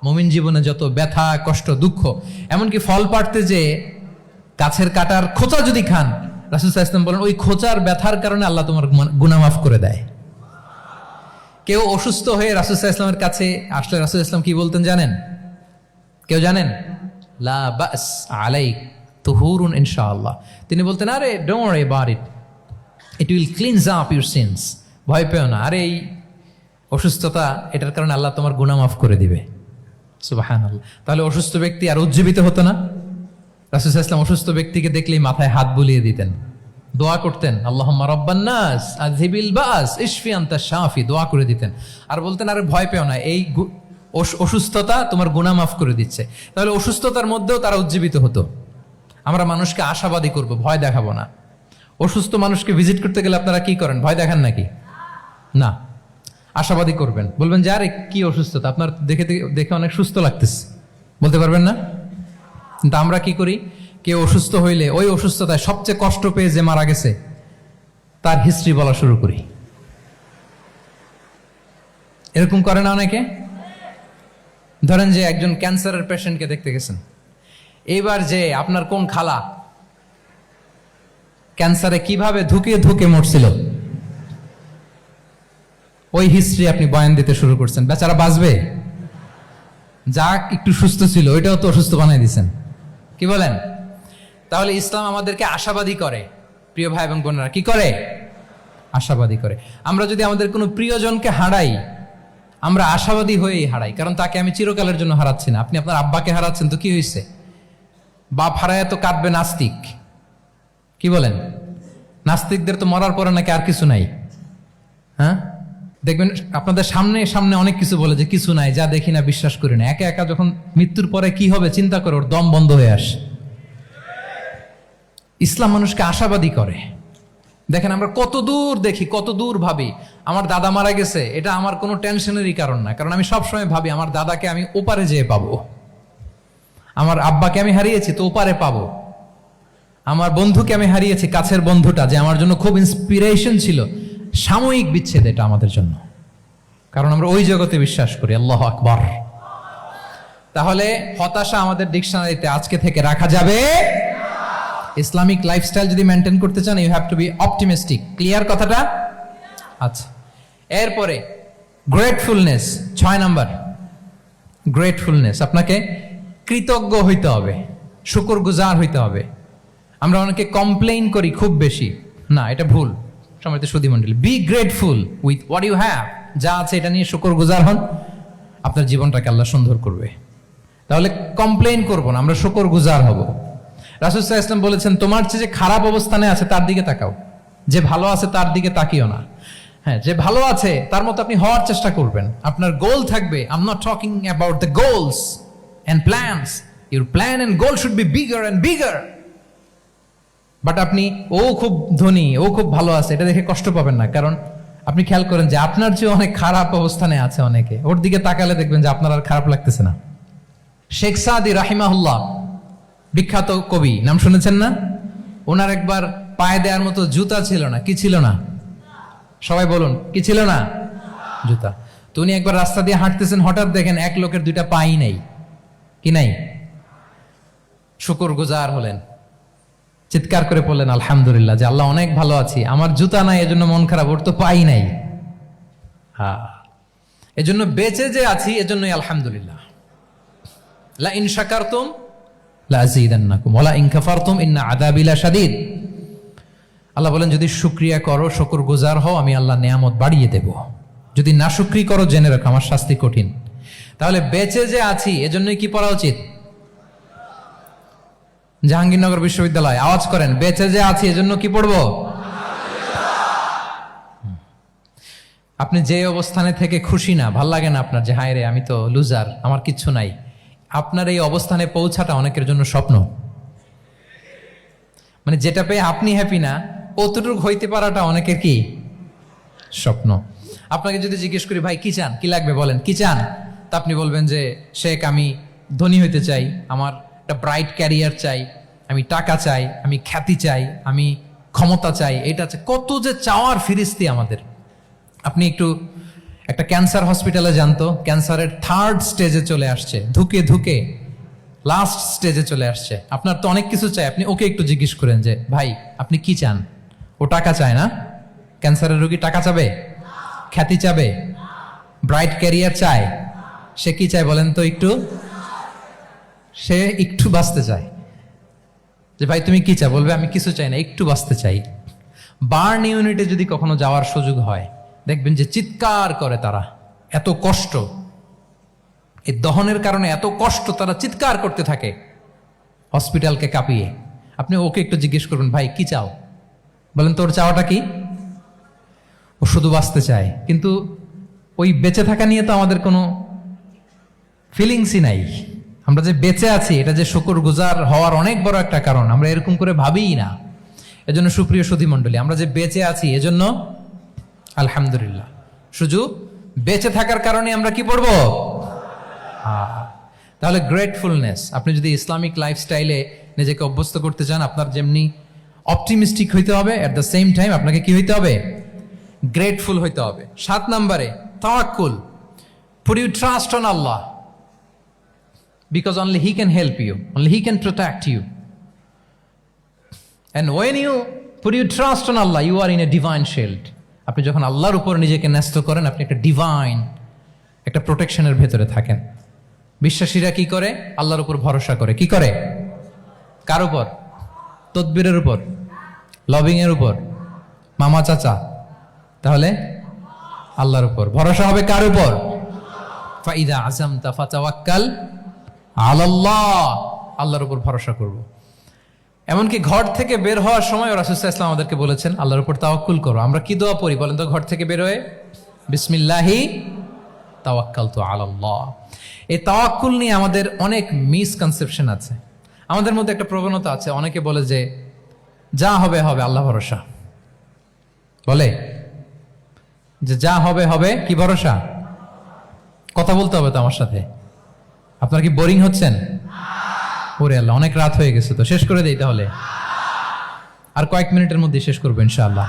মুমিন জীবনে যত ব্যথা, কষ্ট, দুঃখ, এমনকি ফল পাড়তে যে গাছের কাটার খোঁচা যদি খান, রাসূল সাল্লাল্লাহু আলাইহি ওয়াসাল্লাম বলেন ওই খোঁচার ব্যথার কারণে আল্লাহ তোমার গুনাহ মাফ করে দেয়। কেউ অসুস্থ হয়ে রাসূল সাল্লাল্লাহু আলাইহি ওয়াসাল্লামের কাছে আসলে রাসূল সাল্লাল্লাহু আলাইহি ওয়াসাল্লাম কি বলতেন জানেন? কেউ জানেন? লা বাস আলাইক তুহুরুন ইনশাআল্লাহ। তিনি বলতেন, আরে don't worry about it, it will cleanse up your scenes. ভয় পেও না, আরে এই অসুস্থতা, এটার কারণে আল্লাহ তোমার গুনাহ মাফ করে দিবে। সুবহানাল্লাহ। তাহলে অসুস্থ ব্যক্তি আর উজ্জীবিত হতো না? রাসূল সাল্লাল্লাহু আলাইহি ওয়াসাল্লাম অসুস্থ ব্যক্তিকে দেখলেই মাথায় হাত বুলিয়ে দিতেন, দোয়া করতেন, আল্লাহুম্মা রাব্বান নাস আযহিবিল বাস ইশফি আনতা শাফি, দোয়া করে দিতেন। আর বলতেন, আরে ভয় পেও না, এই অসুস্থতা তোমার গুনাহ মাফ করে দিচ্ছে। তাহলে অসুস্থতার মধ্যেও তারা উজ্জীবিত হতো। আমরা মানুষকে আশাবাদী করব, ভয় দেখাবো না। অসুস্থ মানুষকে ভিজিট করতে গেলে আপনারা কি করেন? ভয় দেখান নাকি? না, আশাবাদী করবেন। বলবেন যে আরে কি অসুস্থতা, আপনার দেখে দেখে অনেক সুস্থ লাগতেছে, বলতে পারবেন না? কিন্তু আমরা কি করি? কেউ অসুস্থ হইলে ওই অসুস্থতায় সবচেয়ে কষ্ট পেয়ে যে মারা গেছে তার হিস্ট্রি বলা শুরু করি। এরকম করে না অনেকে? ধরেন যে একজন ক্যান্সারের পেশেন্টকে দেখতে গেছেন, এইবার যে আপনার কোন খালা ক্যান্সারে কিভাবে ধুকে ধুকে মরছিল, ওই হিস্ট্রি আপনি বয়ান দিতে শুরু করছেন। বেচারা বাঁচবে? যা একটু সুস্থ ছিল ওইটাও তো অসুস্থ বানাই দিচ্ছেন। কি বলেন? তাহলে ইসলাম আমাদেরকে আশাবাদী করে। প্রিয় ভাই এবং বোনেরা, কি করে? আশাবাদী করে। আমরা যদি আমাদের কোনো প্রিয়জনকে হারাই, আমরা আশাবাদী হয়েই হারাই, কারণ তাকে আমি চিরকালের জন্য হারাচ্ছি না। আপনি আপনার আব্বাকে হারাচ্ছেন তো কি হয়েছে? বাপ হারায় তো কাঁদবে নাস্তিক। কি বলেন? নাস্তিকদের তো মরার পরে নাকি আর কিছু নাই। হ্যাঁ, দেখবেন আপনাদের সামনে সামনে অনেক কিছু বলে যে কিছু নাই, যা দেখি না, বিশ্বাস করি না। একা একা যখন মৃত্যুর পরে কি হবে চিন্তা করে ওর দম বন্ধ হয়ে আসে। ইসলাম মানুষকে আশাবাদী করে। দেখেন আমরা কত দূর দেখি, কত দূর ভাবি। আমার দাদা মারা গেছে, এটা আমার কোনো টেনশনেরই কারণ না, কারণ আমি সবসময় ভাবি আমার দাদাকে আমি ওপারে যেয়ে পাবো। আমার আব্বাকে আমি হারিয়েছি তো ওপারে পাবো। আমার বন্ধুকে আমি হারিয়েছি, কাছের বন্ধুটা যে আমার জন্য খুব ইন্সপিরেশন ছিল, সাময়িক বিচ্ছেদ এটা আমাদের জন্য, কারণ আমরা ওই জগতে বিশ্বাস করি। আল্লাহু আকবার। তাহলে হতাশা আমাদের ডিকশনারিতে আজকে থেকে রাখা যাবে। ইসলামিক লাইফস্টাইল যদি মেনটেন করতে চান, you have to be optimistic. Clear কথাটা? আচ্ছা, এরপরে গ্রেটফুলনেস, 6 নাম্বার। গ্রেটফুলনেস, আপনাকে কৃতজ্ঞ হইতে হবে, শুকরগুজার হইতে হবে। আমরা অনেকে কমপ্লেইন করি খুব বেশি, না এটা ভুল। সম্মানিত সুধী মণ্ডলী, be grateful with what you have. যা আছে এটা নিয়ে শুকরগুজার হন, আপনার জীবনটাকে আল্লাহ সুন্দর করবে। তাহলে কমপ্লেইন করব না, আমরা শুকরগুজার হব। রাসূল সাল্লাল্লাহু আলাইহি ওয়াসাল্লাম বলেছেন, তোমার চেয়ে যে খারাপ অবস্থানে আছে তার দিকে তাকাও, যে ভালো আছে তার দিকে তাকিও না। হ্যাঁ, যে ভালো আছে তার মতো আপনি হওয়ার চেষ্টা করবেন। আপনার গোল থাকবে। I am not talking about the goals and plans, your plan and goal should be bigger and bigger. But আপনি ও খুব ধনী, ও খুব ভালো আছে, এটা দেখে কষ্ট পাবেন না, কারণ আপনি খেয়াল করেন যে আপনার চেয়ে অনেক খারাপ অবস্থানে আছে অনেকে, ওর দিকে তাকালে দেখবেন যে আপনার আর খারাপ লাগতেছে না। শেখ সাদি রাহিমাহুল্লাহ, বিখ্যাত কবি, নাম শুনেছেন না? ওনার একবার পায়ে দেওয়ার মতো জুতা ছিল না। কি ছিল না? সবাই বলুন, কি ছিল না? জুতা। তো উনি একবার রাস্তা দিয়ে হাঁটতেছেন, হঠাৎ দেখেন এক লোকের 2টা পাই নাই। কি নাই? শুকরগুজার হলেন, চিৎকার করে বললেন আলহামদুলিল্লাহ, যে আল্লাহ অনেক ভালো আছি, আমার জুতা নাই এজন্য মন খারাপ, ওর তো পাই নাই। হ্যাঁ, এজন্য বেঁচে যে আছি এজন্যই আলহামদুলিল্লাহ। লা ইন শাকারতুম লা আযীদান্নাকুম ওয়া লা ইন কাফারতুম ইন্না আযাবি লাশাদীদ। আল্লাহ বলেন যদি শুকরিয়া করো, শুকরগুজার হও, আমি আল্লাহ নিয়ামত বাড়িয়ে দেব। যদি না শুকরি করো, জেনে রাখো আমার শাস্তি কঠিন। তাহলে বেঁচে যে আছি এজন্যই কি পড়া উচিত? জাহাঙ্গীরনগর বিশ্ববিদ্যালয় আওয়াজ করেন, বেঁচে যে আছি এজন্য কি পড়বো? আপনি যে অবস্থানে থেকে খুশি না, ভাল লাগে না আপনার, যে হায় রে আমি তো লুজার, আমার কিচ্ছু নাই, আপনার এই অবস্থানে পৌঁছাটা অনেকের জন্য স্বপ্ন। মানে যেটা পেয়ে আপনি হ্যাপি না, অতটুকু হইতে পারাটা অনেকের কি স্বপ্ন। আপনাকে যদি জিজ্ঞেস করি ভাই কি চান, কি লাগবে বলেন, কি চান, তা আপনি বলবেন যে শেখ আমি ধনী হইতে চাই, আমার একটা ব্রাইট ক্যারিয়ার চাই, আমি টাকা চাই, আমি খ্যাতি চাই, আমি ক্ষমতা চাই, এটা চাই। কত যে চাওয়ার ফিরিস্তি আমাদের। আপনি একটু একটা ক্যান্সার হসপিটালে জানতো, ক্যান্সারের 3rd স্টেজে চলে আসছে, ধুকে ধুকে লাস্ট স্টেজে চলে আসছে। আপনার তো অনেক কিছু চাই, আপনি ওকে একটু জিজ্ঞেস করেন যে ভাই আপনি কি চান? ও টাকা চায় না? ক্যান্সারের রোগী টাকা চাবে? খ্যাতি চাবে? ব্রাইট ক্যারিয়ার চায়? সে কি চায় বলেন তো একটু? সে একটু বাঁচতে চায়। যে ভাই তুমি কি চাও? বলবে আমি কিছু চাই না, একটু বাঁচতে চাই। বার্ন ইউনিটে যদি কখনো যাওয়ার সুযোগ হয়, দেখবেন যে চিৎকার করে তারা, এত কষ্ট, এই দহনের কারণে এত কষ্ট, তারা চিৎকার করতে থাকে হসপিটালকে কাঁপিয়ে। আপনি ওকে একটু জিজ্ঞেস করবেন ভাই কি চাও? বলেন তোর চাওয়াটা কি? ও শুধু বাঁচতে চায়, কিন্তু ওই বেঁচে থাকা নিয়ে তো আমাদের কোনো ফিলিংসই নাই। আমরা যে বেঁচে আছি এটা যে শুকরগুজার হওয়ার অনেক বড় একটা কারণ, আমরা এরকম করে ভাবিই না। এজন্য সুপ্রিয় সুধী মণ্ডলী, আমরা যে বেঁচে আছি এজন্য আলহামদুলিল্লাহ। শুধু বেঁচে থাকার কারণে আমরা কি পড়বো? তাহলে গ্রেটফুলনেস। আপনি যদি ইসলামিক লাইফস্টাইলে নিজেকে অভ্যস্ত করতে চান, আপনার যেমনি অপটিমিস্টিক হইতে হবে, এট দ্য সেম টাইম আপনাকে কি হইতে হবে? গ্রেটফুল হইতে হবে। 7 নম্বরে তাওয়াক্কুল। Put you trust on Allah because only He can help you, only He can protect you. And when you put your trust on Allah, you are in a divine shield. আপনি যখন আল্লাহর উপর নিজেকে ন্যস্ত করেন, আপনি একটা ডিভাইন, একটা প্রোটেকশনের ভেতরে থাকেন। বিশ্বাসীরা কি করে? আল্লাহর উপর ভরসা করে। কি করে? কার উপর? তদবিরের উপর, লবিং এর উপর, মামা চাচা? তাহলে আল্লাহর উপর ভরসা হবে। কার উপর? ফাইদা আযামতা ফাতাওয়াক্কাল আলাল্লাহ। আল্লাহর উপর ভরসা করব। এমনকি ঘর থেকে বের হওয়ার সময় রাসূল সাল্লাল্লাহু আলাইহি ওয়াসাল্লাম আমাদেরকে বলেছেন আল্লাহর উপর তাওয়াক্কুল করো। আমরা কি দোয়া পড়ি বলেন তো ঘর থেকে বের হয়ে? বিসমিল্লাহি তাওয়াক্কালতু আলাল্লাহ। এই তাওয়াক্কুল নিয়ে আমাদের অনেক মিসকনসেপশন আছে। আমাদের মধ্যে একটা প্রবণতা আছে, অনেকে বলে যে যা হবে হবে, আল্লাহ ভরসা। বলে যে যা হবে হবে, কি ভরসা? কথা বলতে হবে তো আমার সাথে। আপনার কি বোরিং হচ্ছেন? ওরে আল্লাহ, অনেক রাত হয়ে গেছে, তো শেষ করে দেই তাহলে। আর কয়েক মিনিটের মধ্যে শেষ করবো ইনশাআল্লাহ।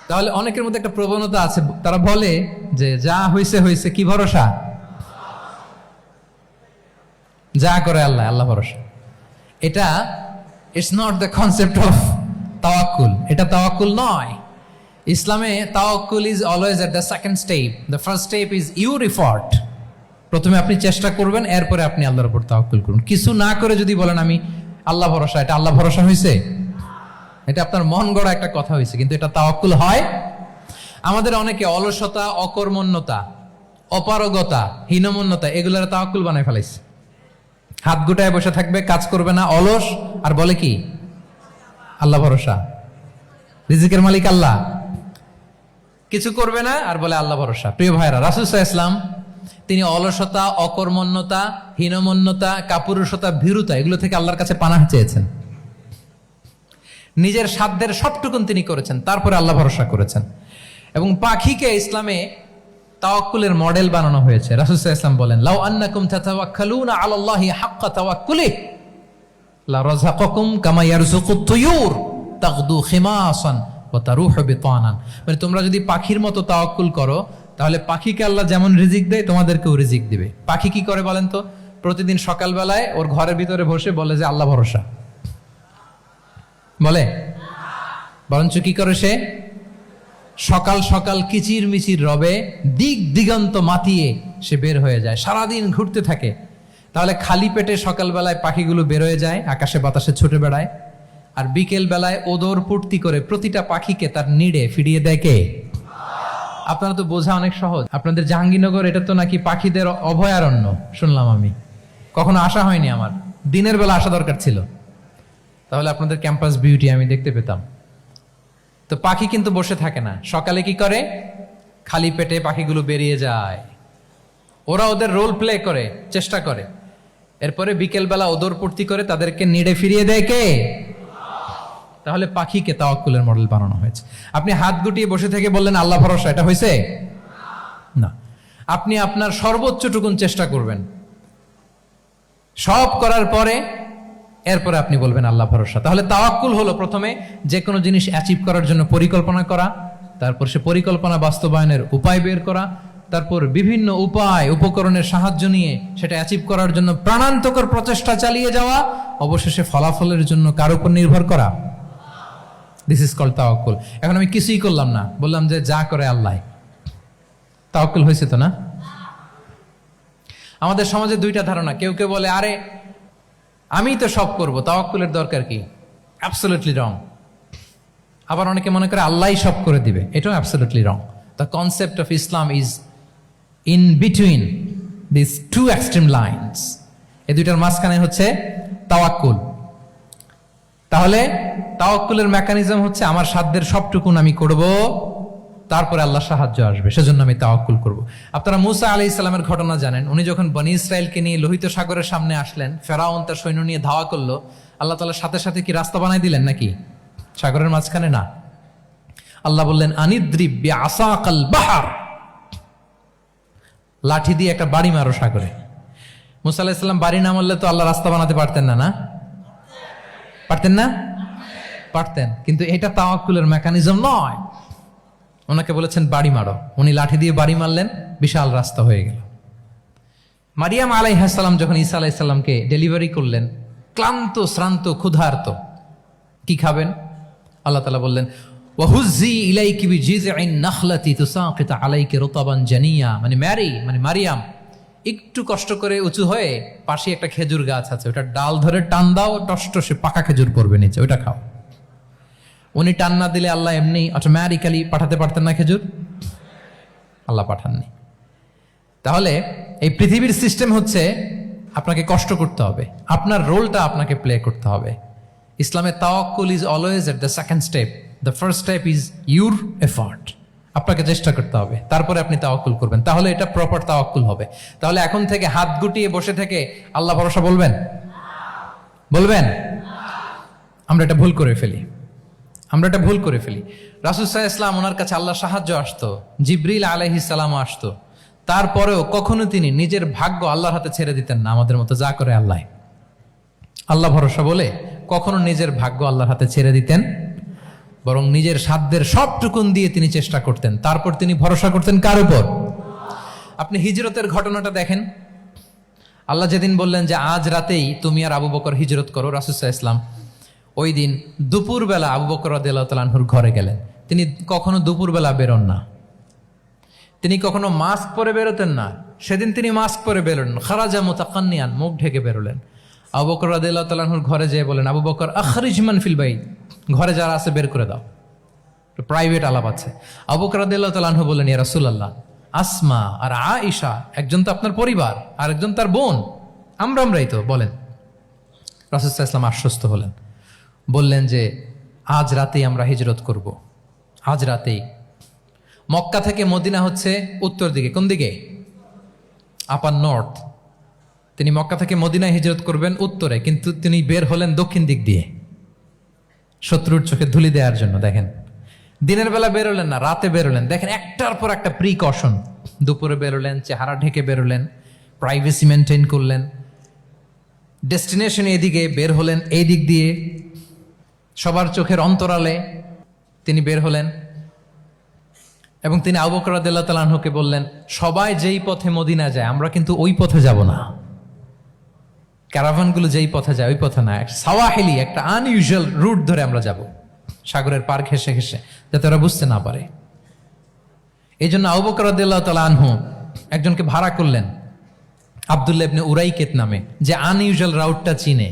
তাহলে অনেকের মধ্যে একটা প্রবণতা আছে, তারা বলে যে যা হয়েছে হয়েছে, কি ভরসা? যা করে আল্লাহ, আল্লাহ ভরসা। এটা it's not the concept of তাওয়াক্কুল। এটা তাওয়াক্কুল নয়। ইসলামে তাওয়াক্কুল is always at the second step. The first step is your effort. প্রথমে আপনি চেষ্টা করবেন, এরপরে আপনি আল্লাহর উপর তাওয়াক্কুল করুন। কিছু না করে যদি বলেন আমি আল্লাহ ভরসা, এটা আল্লাহ ভরসা হয়েছে? এটা আপনার মন গড়া একটা কথা হয়েছে, কিন্তু এটা তাওয়াক্কুল হয়? আমাদের অনেকে অলসতা, অকর্মণ্যতা, অপারগতা, হীনমন্যতা এগুলোর তাওয়াক্কুল বানায় ফেলাইছে। হাত গুটায় বসে থাকবে, কাজ করবে না, অলস, আর বলে কি আল্লাহ ভরসা। রিজিকের মালিক আল্লাহ, কিছু করবে না আর বলে আল্লাহ ভরসা। প্রিয় ভাইরা, রাসূল সাল্লাল্লাহু আলাইহি ওয়াসাল্লাম তিনি অলসতা, অকর্মণ্যতা, হীনমন্যতা, কাপুরুষতা, ভীরুতা এগুলো থেকে আল্লাহর কাছে পানাহ চেয়েছেন। নিজের সাধ্যের সবটুকুন তিনি করেছেন, তারপরে আল্লাহ ভরসা করেছেন। এবং পাখিকে ইসলামে তাওয়াক্কুলের মডেল বানানো হয়েছে। রাসূল সাল্লাল্লাহু আলাইহি ওয়াসাল্লাম বলেন লাউ আন্নাকুম তাতাওয়াক্কালুনা আলাল্লাহি হাক্কা তাওয়াক্কুলি লা রাযাকাকুম কামা ইয়ারযুকুত তুয়ুর তাগদু খিমাসান ওয়া তারুহু বিতানান। মানে তোমরা যদি পাখির মতো তাওয়াক্কুল করো, তাহলে পাখিকে আল্লাহ যেমন রিজিক দেয় তোমাদেরকেও রিজিক দিবে। পাখি কি করে বলেন তো? প্রতিদিন সকালবেলায় ওর ঘরের ভিতরে বসে বলে যে আল্লাহ ভরসা। বলে? বরঞ্চ কি করে সে? সকাল সকাল কিচির মিচির রবে, দিক দিগন্ত মাতিয়ে সে বের হয়ে যায়, সারাদিন ঘুরতে থাকে, তাহলে খালি পেটে সকালবেলায় পাখিগুলো বেরোয় যায়, আকাশে বাতাসে ছুটে বেড়ায়, আর বিকেল বেলায় ওদর পূর্তি করে প্রতিটা পাখিকে তার নিড়ে ফিরিয়ে দেয় কে? আপনারা তো বোঝা অনেক সহজ। আপনাদের জাহাঙ্গীরনগর এটা তো নাকি পাখিদের অভয়ারণ্য শুনলাম আমি, কখনো আসা হয়নি আমার, দিনের বেলা আসা দরকার ছিল, তাহলে আপনাদের ক্যাম্পাস বিউটি আমি দেখতে পেতাম। তো পাখি কিন্তু বসে থাকে না, সকালে কি করে? খালি পেটে পাখিগুলো বেরিয়ে যায়, ওরা ওদের রোল প্লে করে, চেষ্টা করে, এরপরে বিকেল বেলা ওদর পূর্তি করে তাদেরকে নিড়ে ফিরিয়ে দেয় কে? তাহলে পাখিকে তাওয়াক্কুলের মডেল বানানো হয়েছে। আপনি হাত গুটিয়ে বসে থেকে বললেন আল্লাহ ভরসা, এটা হয়েছে না। আপনি আপনার সর্বোচ্চটুকুন চেষ্টা করবেন, সব করার পরে এরপরে আপনি বলবেন আল্লাহ ভরসা। তাহলে তাওয়াক্কুল হলো প্রথমে যে কোনো জিনিস অ্যাচিভ করার জন্য পরিকল্পনা করা, তারপর সে পরিকল্পনা বাস্তবায়নের উপায় বের করা, তারপর বিভিন্ন উপায় উপকরণের সাহায্য নিয়ে সেটা অ্যাচিভ করার জন্য প্রাণান্তকর প্রচেষ্টা চালিয়ে যাওয়া, অবশেষে ফলাফলের জন্য কার উপর নির্ভর করা। দিস ইজ কল্ড তাওয়াক্কুল। এখন আমি কিছুই করলাম না, বললাম যে যা করে আল্লাহ, তাওয়াক্কুল হয়েছে তো না? আমাদের সমাজে দুইটা ধারণা, কেউ কেউ বলে আরে আমি তো সব করব, তাওয়াক্কুলের দরকার কি? Absolutely wrong. আবার অনেকে মনে করে আল্লাহই সব করে দিবে, এটাও absolutely wrong. The concept of Islam is in between this two extreme lines. এই দুইটার মাঝখানে হচ্ছে তাওয়াক্কুল। তাহলে তাওয়াক্কুলের মেকানিজম হচ্ছে আমার সাধ্যের সবটুকুন আমি করব, তারপরে আল্লাহ সাহায্য আসবে, সেজন্য আমি তাওয়াক্কুল করব। আপনারা মুসা আলাইহিস সালামের ঘটনা জানেন, উনি যখন বনী ইসরায়েলকে নিয়ে লোহিত সাগরের সামনে আসলেন, ফেরাউন তার সৈন্য নিয়ে ধাওয়া করলো, আল্লাহ তাআলা সাথে সাথে কি রাস্তা বানাই দিলেন নাকি? সাগরের মাঝখানে না, আল্লাহ বললেন আনিদ্রিব বিআসাকাল বাহর, লাঠি দিয়ে একটা বাড়ি মারো সাগরে। মুসা আলাইহিস সালাম বাড়ি না মারলে তো আল্লাহ রাস্তা বানাতে পারতেন না, না পারতেন না? পারতেন, কিন্তু এটা তাওয়াক্কুলের মেকানিজম নয়। ওনাকে বলেছেন বাড়ি মারো, উনি লাঠি দিয়ে বাড়ি মারলেন, বিশাল রাস্তা হয়ে গেল। মারিয়াম আলাইহিস সালাম যখন ঈসা আলাইহিস সালামকে ডেলিভারি করলেন, ক্লান্ত শ্রান্ত ক্ষুধার্ত, কি খাবেন? আল্লাহ তাআলা বললেন ওয়াহুজ্জি ইলাইকি বিজিযইন নাখলাতি তুসাকিত আলাইকি রুতাবান জানিয়া, মানে ম্যারি মানে মারিয়াম, একটু কষ্ট করে উঁচু হয়ে পাশে একটা খেজুর গাছ আছে, ওটা ডাল ধরে টান দাও, টসটসে পাকা খেজুর পড়বে নিচে, ওটা খাও। উনি টান না দিলে আল্লাহ এমনি অটোমেটিক্যালি পাঠাতে পারতেন না খেজুর? আল্লাহ পাঠাননি। তাহলে এই পৃথিবীর সিস্টেম হচ্ছে আপনাকে কষ্ট করতে হবে, আপনার রোলটা আপনাকে প্লে করতে হবে। ইসলামের তাওয়াক্কুল is always at the second step, the first step is your effort. আপনাকে চেষ্টা করতে হবে, তারপরে আপনি তাওয়াক্কুল করবেন, তাহলে এটা প্রপার তাওয়াক্কুল হবে। তাহলে এখন থেকে হাত গুটিয়ে বসে থেকে আল্লাহ ভরসা বলবেন? বলবেন? আমরা এটা ভুল করে ফেলি, আমরা এটা ভুল করে ফেলি। রাসূল সাল্লাল্লাহু আলাইহি ওয়াসাল্লাম, ওনার কাছে আল্লাহ সাহায্য আসতো, জিবরিল আলাইহিস সালামও আসতো, তারপরেও কখনো তিনি নিজের ভাগ্য আল্লাহর হাতে ছেড়ে দিতেন না। আমাদের মতো যা করে আল্লাহ, আল্লাহ ভরসা বলে কখনো নিজের ভাগ্য আল্লাহর হাতে ছেড়ে দিতেন, বরং নিজের সাধ্যের সবটুকুন দিয়ে তিনি চেষ্টা করতেন, তারপর তিনি ভরসা করতেন কার উপর? আপনি হিজরতের ঘটনাটা দেখেন। আল্লাহ যেদিন বললেন যে আজ রাতেই তুমি আর আবু বকর হিজরত করো, রাসূল সাল্লাল্লাহু আলাইহি ওয়াসাল্লাম ওই দিন দুপুরবেলা আবু বকর রাদিয়াল্লাহু তাআলা আনহুর ঘরে গেলেন। তিনি কখনো দুপুরবেলা বেরোন না, তিনি কখনো মাস্ক পরে বেরোতেন না। সেদিন তিনি মাস্ক পরে বেরোলেন, খারাজা মুতাকান্নিয়ান, মুখ ঢেকে বেরোলেন। আবু বকর রাদিয়াল্লাহু তাআলা আনহুর ঘরে যেয়ে বলেন, আবু বকর আখরিজ মান ফিল বাইত, ঘরে যারা আছে বের করে দাও, প্রাইভেট আলাপ আছে। আবু বকর রাদিয়াল্লাহু তাআলা আনহু বললেন, ইয়া রাসূলুল্লাহ, আসমা আর আয়েশা একজন তো আপনার পরিবার, আর একজন তার বোন, আমরাই তো, বলেন। রাসূল সাল্লাল্লাহু আলাইহি ওয়াসাল্লাম আশ্বস্ত হলেন, বললেন যে আজ রাতেই আমরা হিজরত করব, আজ রাতেই। মক্কা থেকে মদিনা হচ্ছে উত্তর দিকে, কোন দিকে? আপার নর্থ। তিনি মক্কা থেকে মদিনায় হিজরত করবেন উত্তরে, কিন্তু তিনি বের হলেন দক্ষিণ দিক দিয়ে, শত্রুর চোখে ধুলি দেওয়ার জন্য। দেখেন, দিনের বেলা বেরোলেন না, রাতে বেরোলেন। দেখেন, একটার পর একটা প্রিকশন। দুপুরে বেরোলেন, চেহারা ঢেকে বেরোলেন, প্রাইভেসি মেনটেন করলেন, ডেস্টিনেশন এদিকে বের হলেন, এই দিক দিয়ে সবার চোখের অন্তরালে তিনি বের হলেন। এবং তিনি আবু বকর রাদিয়াল্লাহু তাআলা আনহুকে বললেন, সবাই যেই পথে মদিনা যায় আমরা কিন্তু ওই পথে যাব না, ক্যারাভানগুলো যেই পথে যায় ওই পথে না, সাওয়াহিলি একটা আনইউজুয়াল রুট ধরে আমরা যাব, সাগরের পার ঘেঁষে ঘেঁষে, যাতে ওরা বুঝতে না পারে। এই জন্য আবু বকর রাদিয়াল্লাহু তাআলা আনহু একজনকে ভাড়া করলেন, আব্দুল্লাহ ইবনে উরাইকেত নামে, যে আনইউজুয়াল রাউটটা চিনে,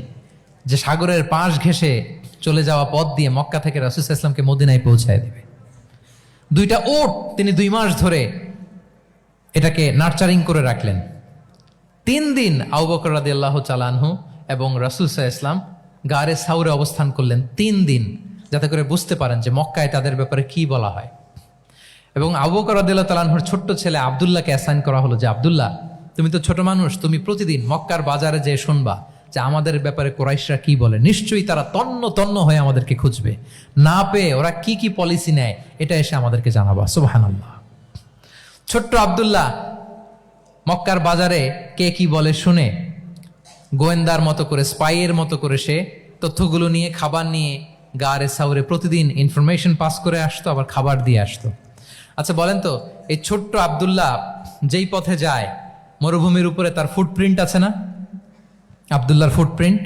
যে সাগরের পাশ ঘেঁষে চলে যাওয়া পথ দিয়ে মক্কা থেকে রাসূল সাল্লাল্লাহু আলাইহি ওয়াসাল্লামকে মদিনায় পৌঁছায় দিবে। 2টা উট তিনি 2 মাস ধরে এটাকে নার্চারিং করে রাখলেন। 3 দিন আবু বকর রাদিয়াল্লাহু তাআলা আনহু এবং রাসূল সাল্লাল্লাহু আলাইহি ওয়াসাল্লাম গারে সাউরে অবস্থান করলেন 3 দিন, যাতে করে বুঝতে পারেন যে মক্কায় তাদের ব্যাপারে কি বলা হয়। এবং আবু বকর রাদিয়াল্লাহু তাআলা আনহুর ছোট্ট ছেলে আব্দুল্লাহকে অ্যাসাইন করা হলো যে আব্দুল্লাহ, তুমি তো ছোট মানুষ, তুমি প্রতিদিন মক্কার বাজারে যেয়ে শুনবা যে আমাদের ব্যাপারে কুরাইশরা কি বলে। নিশ্চয়ই তারা তন্ন তন্ন হয়ে আমাদেরকে খুঁজবে, না পেয়ে ওরা কি কি পলিসি নেয় এটা এসে আমাদেরকে জানাবা। সুবহানাল্লাহ। ছোট্ট আব্দুল্লাহ মক্কার বাজারে কে কি বলে শুনে গোয়েন্দার মতো করে, স্পাইয়ের মতো করে সে তথ্যগুলো নিয়ে, খাবার নিয়ে গারে সাউরে প্রতিদিন ইনফরমেশন পাস করে আসতো, আবার খাবার দিয়ে আসতো। আচ্ছা বলেন তো, এই ছোট্ট আব্দুল্লাহ যেই পথে যায়, মরুভূমির উপরে তার ফুটপ্রিন্ট আছে না, আব্দুল্লাহর ফুটপ্রিন্ট।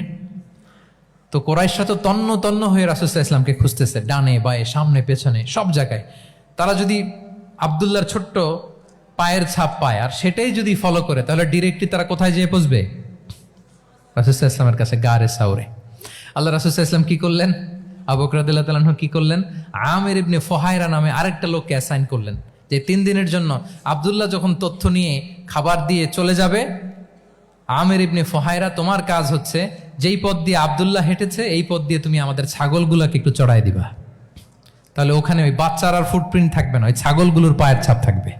তো কোরাইশরা তো তন্ন তন্ন হয়ে রাসূল সাল্লাল্লাহু আলাইহি ওয়াসাল্লামকে খুঁজতেছে, ডানে বায়ে সামনে পেছনে সব জায়গায়। তারা যদি আব্দুল্লাহর ছোট্ট পায়ের ছাপ পায় আর সেটাই যদি ফলো করে, তাহলে ডিরেক্টলি তারা কোথায় যেয়ে পৌঁছবে? রাসূল সাল্লাল্লাহু আলাইহি ওয়াসাল্লামের কাছে, গারে সাউরে। আল্লাহ রাসূল সাল্লাল্লাহু আলাইহি ওয়াসাল্লাম কি করলেন? আবু বকর রাদিয়াল্লাহু তাআলা আনহু কি করলেন? আমির ইবনে ফুহায়রা নামে আরেকটা লোককে অ্যাসাইন করলেন যে 3 দিনের জন্য আব্দুল্লাহ যখন তথ্য নিয়ে খাবার দিয়ে চলে যাবে, আমির ইবনে ফুহায়রা, তোমার কাজ হচ্ছে যেই পথ দিয়ে আব্দুল্লাহ হেঁটেছে এই পথ দিয়ে তুমি আমাদের ছাগলগুলোকে একটু চড়াই দিবা। তাহলে ওখানে ওই বাচ্চার আর ফুটপ্রিন্ট থাকবে না, ওই ছাগলগুলোর পায়ের ছাপ থাকবে।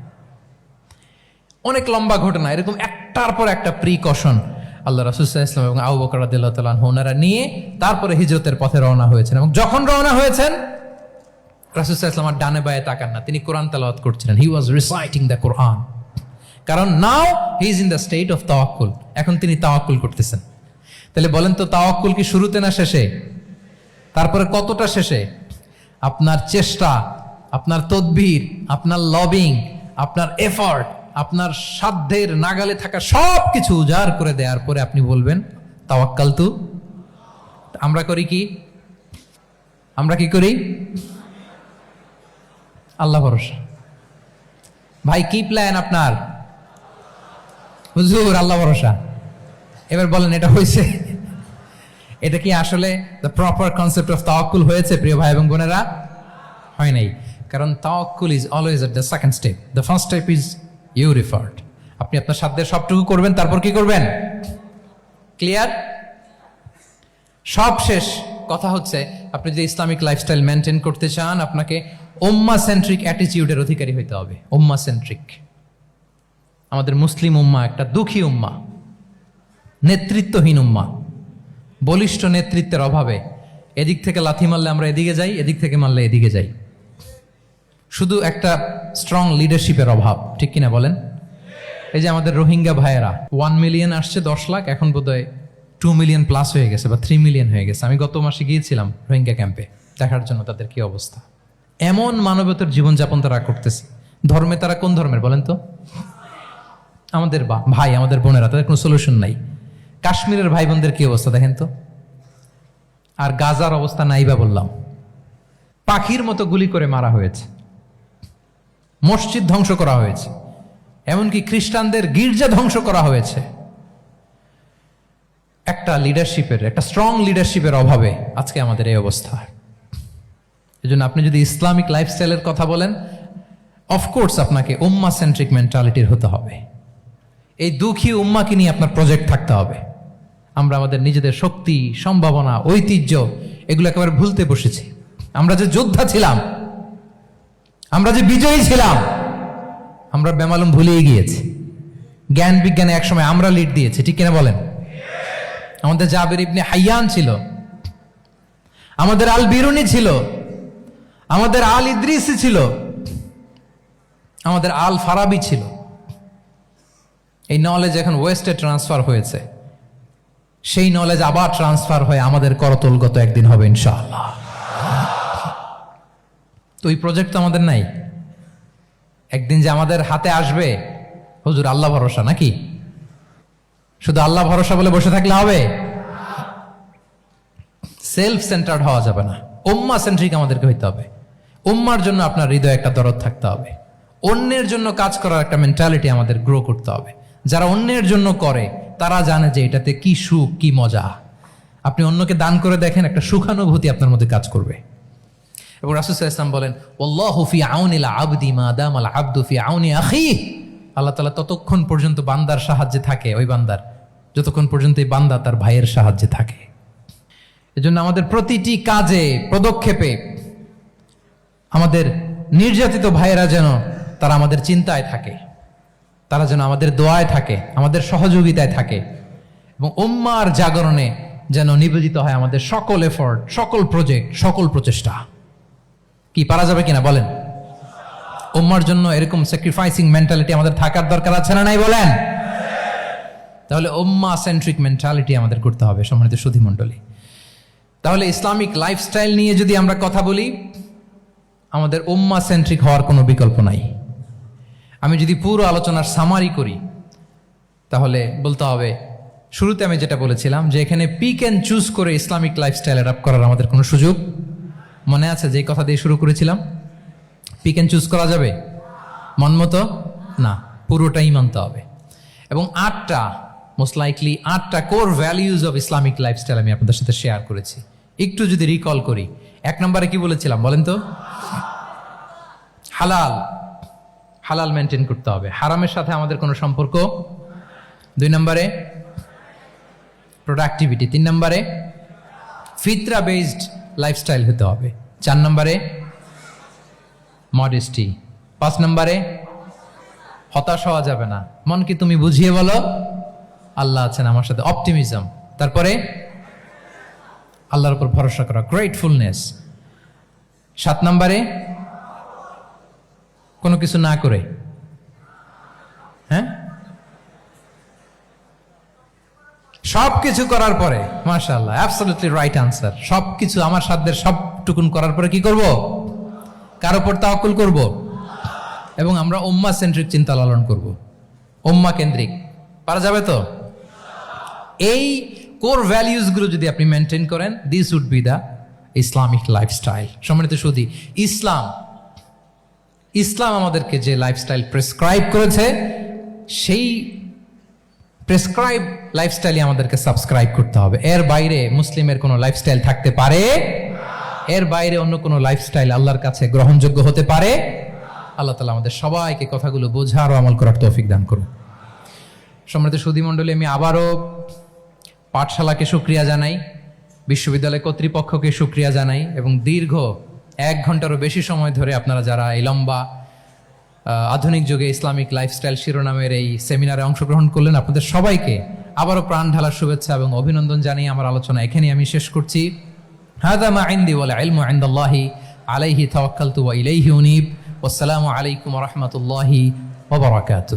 অনেক লম্বা ঘটনা, এরকম একটার পর একটা প্রিকশন আল্লাহ রাসূল সাল্লাল্লাহু আলাইহি ওয়াসাল্লাম এবং আবু বকর রাদিয়াল্লাহু তাআলা আনহু ওনারা নিয়ে তারপরে হিজরতের পথে রওনা হয়েছেন। এবং যখন রওনা হয়েছেন, রাসূল সাল্লাল্লাহু আলাইহি ওয়াসাল্লাম আর ডানে বায়ে তাকান না, তিনি কোরআন তেলাওয়াত করছিলেন। হি ওয়াজ রিসাইটিং দ্য কোরআন, কারণ now he is in the state of tawakkul. এখন তিনি তাওয়াক্কুল করতেছেন। তাহলে বলেন তো, তাওয়াক্কুল কি শুরুতে না শেষে? তারপরে কতটা শেষে? আপনার চেষ্টা, আপনার তদবির, আপনার লবিং, আপনার এফর্ট, আপনার সাধ্যের নাগালে থাকা সব কিছু উজাড় করে দেওয়ার পরে আপনি বলবেন তাওয়াক্কালতু। আমরা করি কি? আমরা কি করি? আল্লাহ ভরসা। ভাই কি প্ল্যান আপনার? হুজুর আল্লাহ ভরসা। এবার বলেন, এটা হয়েছে? এটা কি আসলে দ্য প্রপার কনসেপ্ট অফ তাওয়াক্কুল হয়েছে প্রিয় ভাই এবং বোনেরা? হয় নাই। কারণ তাওয়াক্কুল is always at the second step. The first step is your effort. আপনি আপনার সাধ্যের সবটুকু করবেন, তারপর কি করবেন? ক্লিয়ার? সব শেষ কথা হচ্ছে, আপনি যদি ইসলামিক লাইফস্টাইল মেনটেন করতে চান, আপনাকে উম্মাহ সেন্ট্রিক অ্যাটিটিউডের অধিকারী হইতে হবে। উম্মাহ সেন্ট্রিক। আমাদের মুসলিম উম্মাহ একটা দুঃখী উম্মাহ, নেতৃত্বহীন উম্মাহ, বলিষ্ঠ নেতৃত্বের অভাবে এদিক থেকে লাথি মারলে আমরা এদিকে যাই, এদিক থেকে মারলে এদিকে যাই। শুধু একটা স্ট্রং লিডারশিপের অভাব, ঠিক কিনা বলেন? এই যে আমাদের রোহিঙ্গা ভাইয়েরা 1 মিলিয়ন আসছে, 10 লাখ, এখন বোধহয় 2 মিলিয়ন প্লাস হয়ে গেছে বা 3 মিলিয়ন হয়ে গেছে। আমি গত মাসে গিয়েছিলাম রোহিঙ্গা ক্যাম্পে দেখার জন্য তাদের কি অবস্থা। এমন মানবতার জীবনযাপন তারা করতেছে। ধর্মে তারা কোন ধর্মের বলেন তো? আমাদের ভাই, আমাদের বোনেরা, তাদের কোনো সলিউশন নাই। কাশ্মীরের ভাই বোনদের কি অবস্থা দেখেন তো। আর গাজার অবস্থা নাই বা বললাম। পাখির মতো গুলি করে মারা হয়েছে, মসজিদ ধ্বংস করা হয়েছে, এমনকি খ্রিস্টানদের গির্জা ধ্বংস করা হয়েছে। একটা লিডারশিপের, একটা স্ট্রং লিডারশিপের অভাবে আজকে আমাদের এই অবস্থা। এজন্য আপনি যদি ইসলামিক লাইফস্টাইলের কথা বলেন, অফকোর্স আপনাকে উম্মাহ সেন্ট্রিক মেন্টালিটির হতে হবে। এই দুঃখী উম্মাকে নিয়ে আপনার প্রজেক্ট থাকতে হবে। আমরা আমাদের নিজেদের শক্তি, সম্ভাবনা, ঐতিহ্য এগুলো একেবারে ভুলতে বসেছি। আমরা যে যোদ্ধা ছিলাম, আমরা যে বিজয়ী ছিলাম, আমরা বেমালুম ভুলিয়ে গিয়েছি। জ্ঞান বিজ্ঞানে একসময় আমরা লিড দিয়েছি, ঠিক কিনা বলেন? আমাদের জাবির ইবনে হাইয়ান ছিল, আমাদের আল বিরুনি ছিল, আমাদের আল ইদ্রিসি ছিল, আমাদের আল ফারাবি ছিল। এই নলেজ এখন ওয়েস্টে ট্রান্সফার হয়েছে, সেই নলেজ আবার ট্রান্সফার হয়ে আমাদের করতলগত একদিন হবে ইনশাআল্লাহ। তো এই প্রজেক্ট তো আমাদের নাই। একদিন যে আমাদের হাতে আসবে, হুজুর আল্লাহ ভরসা নাকি? শুধু আল্লাহ ভরসা বলে বসে থাকলে হবে? সেলফ সেন্টার্ড হওয়া যাবে না, উম্মাহ সেন্ট্রিক আমাদেরকে হইতে হবে। উম্মার জন্য আপনার হৃদয়ে একটা দরদ থাকতে হবে, অন্যের জন্য কাজ করার একটা মেন্টালিটি আমাদের গ্রো করতে হবে। যারা অন্যের জন্য করে তারা জানে যে এটাতে কি সুখ, কি মজা। আপনি অন্যকে দান করে দেখেন, একটা সুখানুভূতি আপনার মধ্যে কাজ করবে। এবং রাসূল সাল্লাল্লাহু আলাইহি ওয়াসাল্লাম বলেন, আল্লাহু ফি আউনিল আবদি মা দামাল আবদু ফি আউনি আখিহি। আল্লাহ তাআলা ততক্ষণ পর্যন্ত বান্দার সাহায্যে থাকে, ওই বান্দার, যতক্ষণ পর্যন্ত এই বান্দা তার ভাইয়ের সাহায্যে থাকে। এজন্য আমাদের প্রতিটি কাজে, পদক্ষেপে আমাদের নির্যাতিত ভাইয়েরা যেন তারা আমাদের চিন্তায় থাকে, তারা যেন আমাদের দোয়ায় থাকে, আমাদের সহযোগিতায় থাকে, এবং উম্মার জাগরণে যেন নিবেদিত হয় আমাদের সকল এফোর্ট, সকল প্রজেক্ট, সকল প্রচেষ্টা। কি পারা যাবে কিনা বলেন? উম্মার জন্য এরকম স্যাক্রিফাইসিং মেন্টালিটি আমাদের থাকার দরকার আছে না নাই বলেন? তাহলে উম্মা সেন্ট্রিক মেন্টালিটি আমাদের করতে হবে সম্মানিত সুধী মণ্ডলী। তাহলে ইসলামিক লাইফস্টাইল নিয়ে যদি আমরা কথা বলি, আমাদের উম্মা সেন্ট্রিক হওয়ার কোনো বিকল্প নাই। আমি যদি পুরো আলোচনার সামারি করি তাহলে বলতে হবে, শুরুতে আমি যেটা বলেছিলাম যে এখানে পিক অ্যান্ড চুজ করে ইসলামিক লাইফস্টাইল অ্যাডাপ্ট করার আমাদের কোনো সুযোগ, মনে আছে যে কথা দিয়ে শুরু করেছিলাম? পিক অ্যান্ড চুজ করা যাবে মন মতো? না, পুরোটাই মানতে হবে। এবং 8টা, মোস্ট লাইকলি 8টা core values of Islamic lifestyle আমি আপনাদের সাথে শেয়ার করেছি। একটু যদি রিকল করি, 1 নম্বরে কি বলেছিলাম বলেন তো? হালাল, হালাল মেনটেন করতে হবে, হারামের সাথে আমাদের কোনো সম্পর্ক। 2 নম্বরে প্রোডাক্টিভিটি। 3 নম্বরে ফিতরা বেসড লাইফস্টাইল হতে হবে। 4 নম্বরে মডেস্টি। 5 নম্বরে হতাশ হওয়া যাবে না, মনকে তুমি বুঝিয়ে বলো আল্লাহ আছেন আমার সাথে, অপটিমিজম। তারপরে আল্লাহর উপর ভরসা করা, গ্রেটফুলনেস। 7 নম্বরে কোনো কিছু না করে, হ্যাঁ, সবকিছু করার পরে, মাশাআল্লাহ, অ্যাবসলিউটলি রাইট আনসার। সবকিছু আমার সাধ্যের সবটুকুন করার পরে কি করব? কার উপর তাওয়াক্কুল করব? এবং আমরা উম্মাহ সেন্ট্রিক চিন্তা লালন করব, উম্মাহ কেন্দ্রিক। পারা যাবে তো? এই কোর ভ্যালিউজ গুলো যদি আপনি মেনটেন করেন, this would be the Islamic lifestyle. সম্মানিত সুধী, ইসলাম আমাদেরকে যে লাইফস্টাইল প্রেসক্রাইব করেছে, সেই প্রেসক্রাইব লাইফস্টাইলে আমাদেরকে সাবস্ক্রাইব করতে হবে। এর বাইরে মুসলিমের কোনো লাইফস্টাইল থাকতে পারে? এর বাইরে অন্য কোনো লাইফস্টাইল আল্লাহর কাছে গ্রহণযোগ্য হতে পারে? আল্লাহ তাআলা আমাদের সবাইকে কথাগুলো বোঝার ও আমল করার তৌফিক দান করুন। সম্মানিত সুধী মণ্ডলী, আমি আবারও পাঠশালাকে শুকরিয়া জানাই, বিশ্ববিদ্যালয় কর্তৃপক্ষকে শুকরিয়া জানাই, এবং দীর্ঘ 1 ঘন্টারও বেশি সময় ধরে আপনারা যারা এই লম্বা আধুনিক যুগে ইসলামিক লাইফস্টাইল শিরোনামের এই সেমিনারে অংশগ্রহণ করলেন, আপনাদের সবাইকে আবারও প্রাণ ঢালার শুভেচ্ছা এবং অভিনন্দন জানিয়ে আমার আলোচনা এখানেই আমি শেষ করছি। হাযা মা ইনদি ওয়াল ইলমু ইনদাল্লাহি আলাইহি তাওয়াক্কালতু ওয়া ইলাইহি উনীব। ওয়াসসালামু আলাইকুম ওয়া রাহমাতুল্লাহি ওয়া বারাকাতুহু।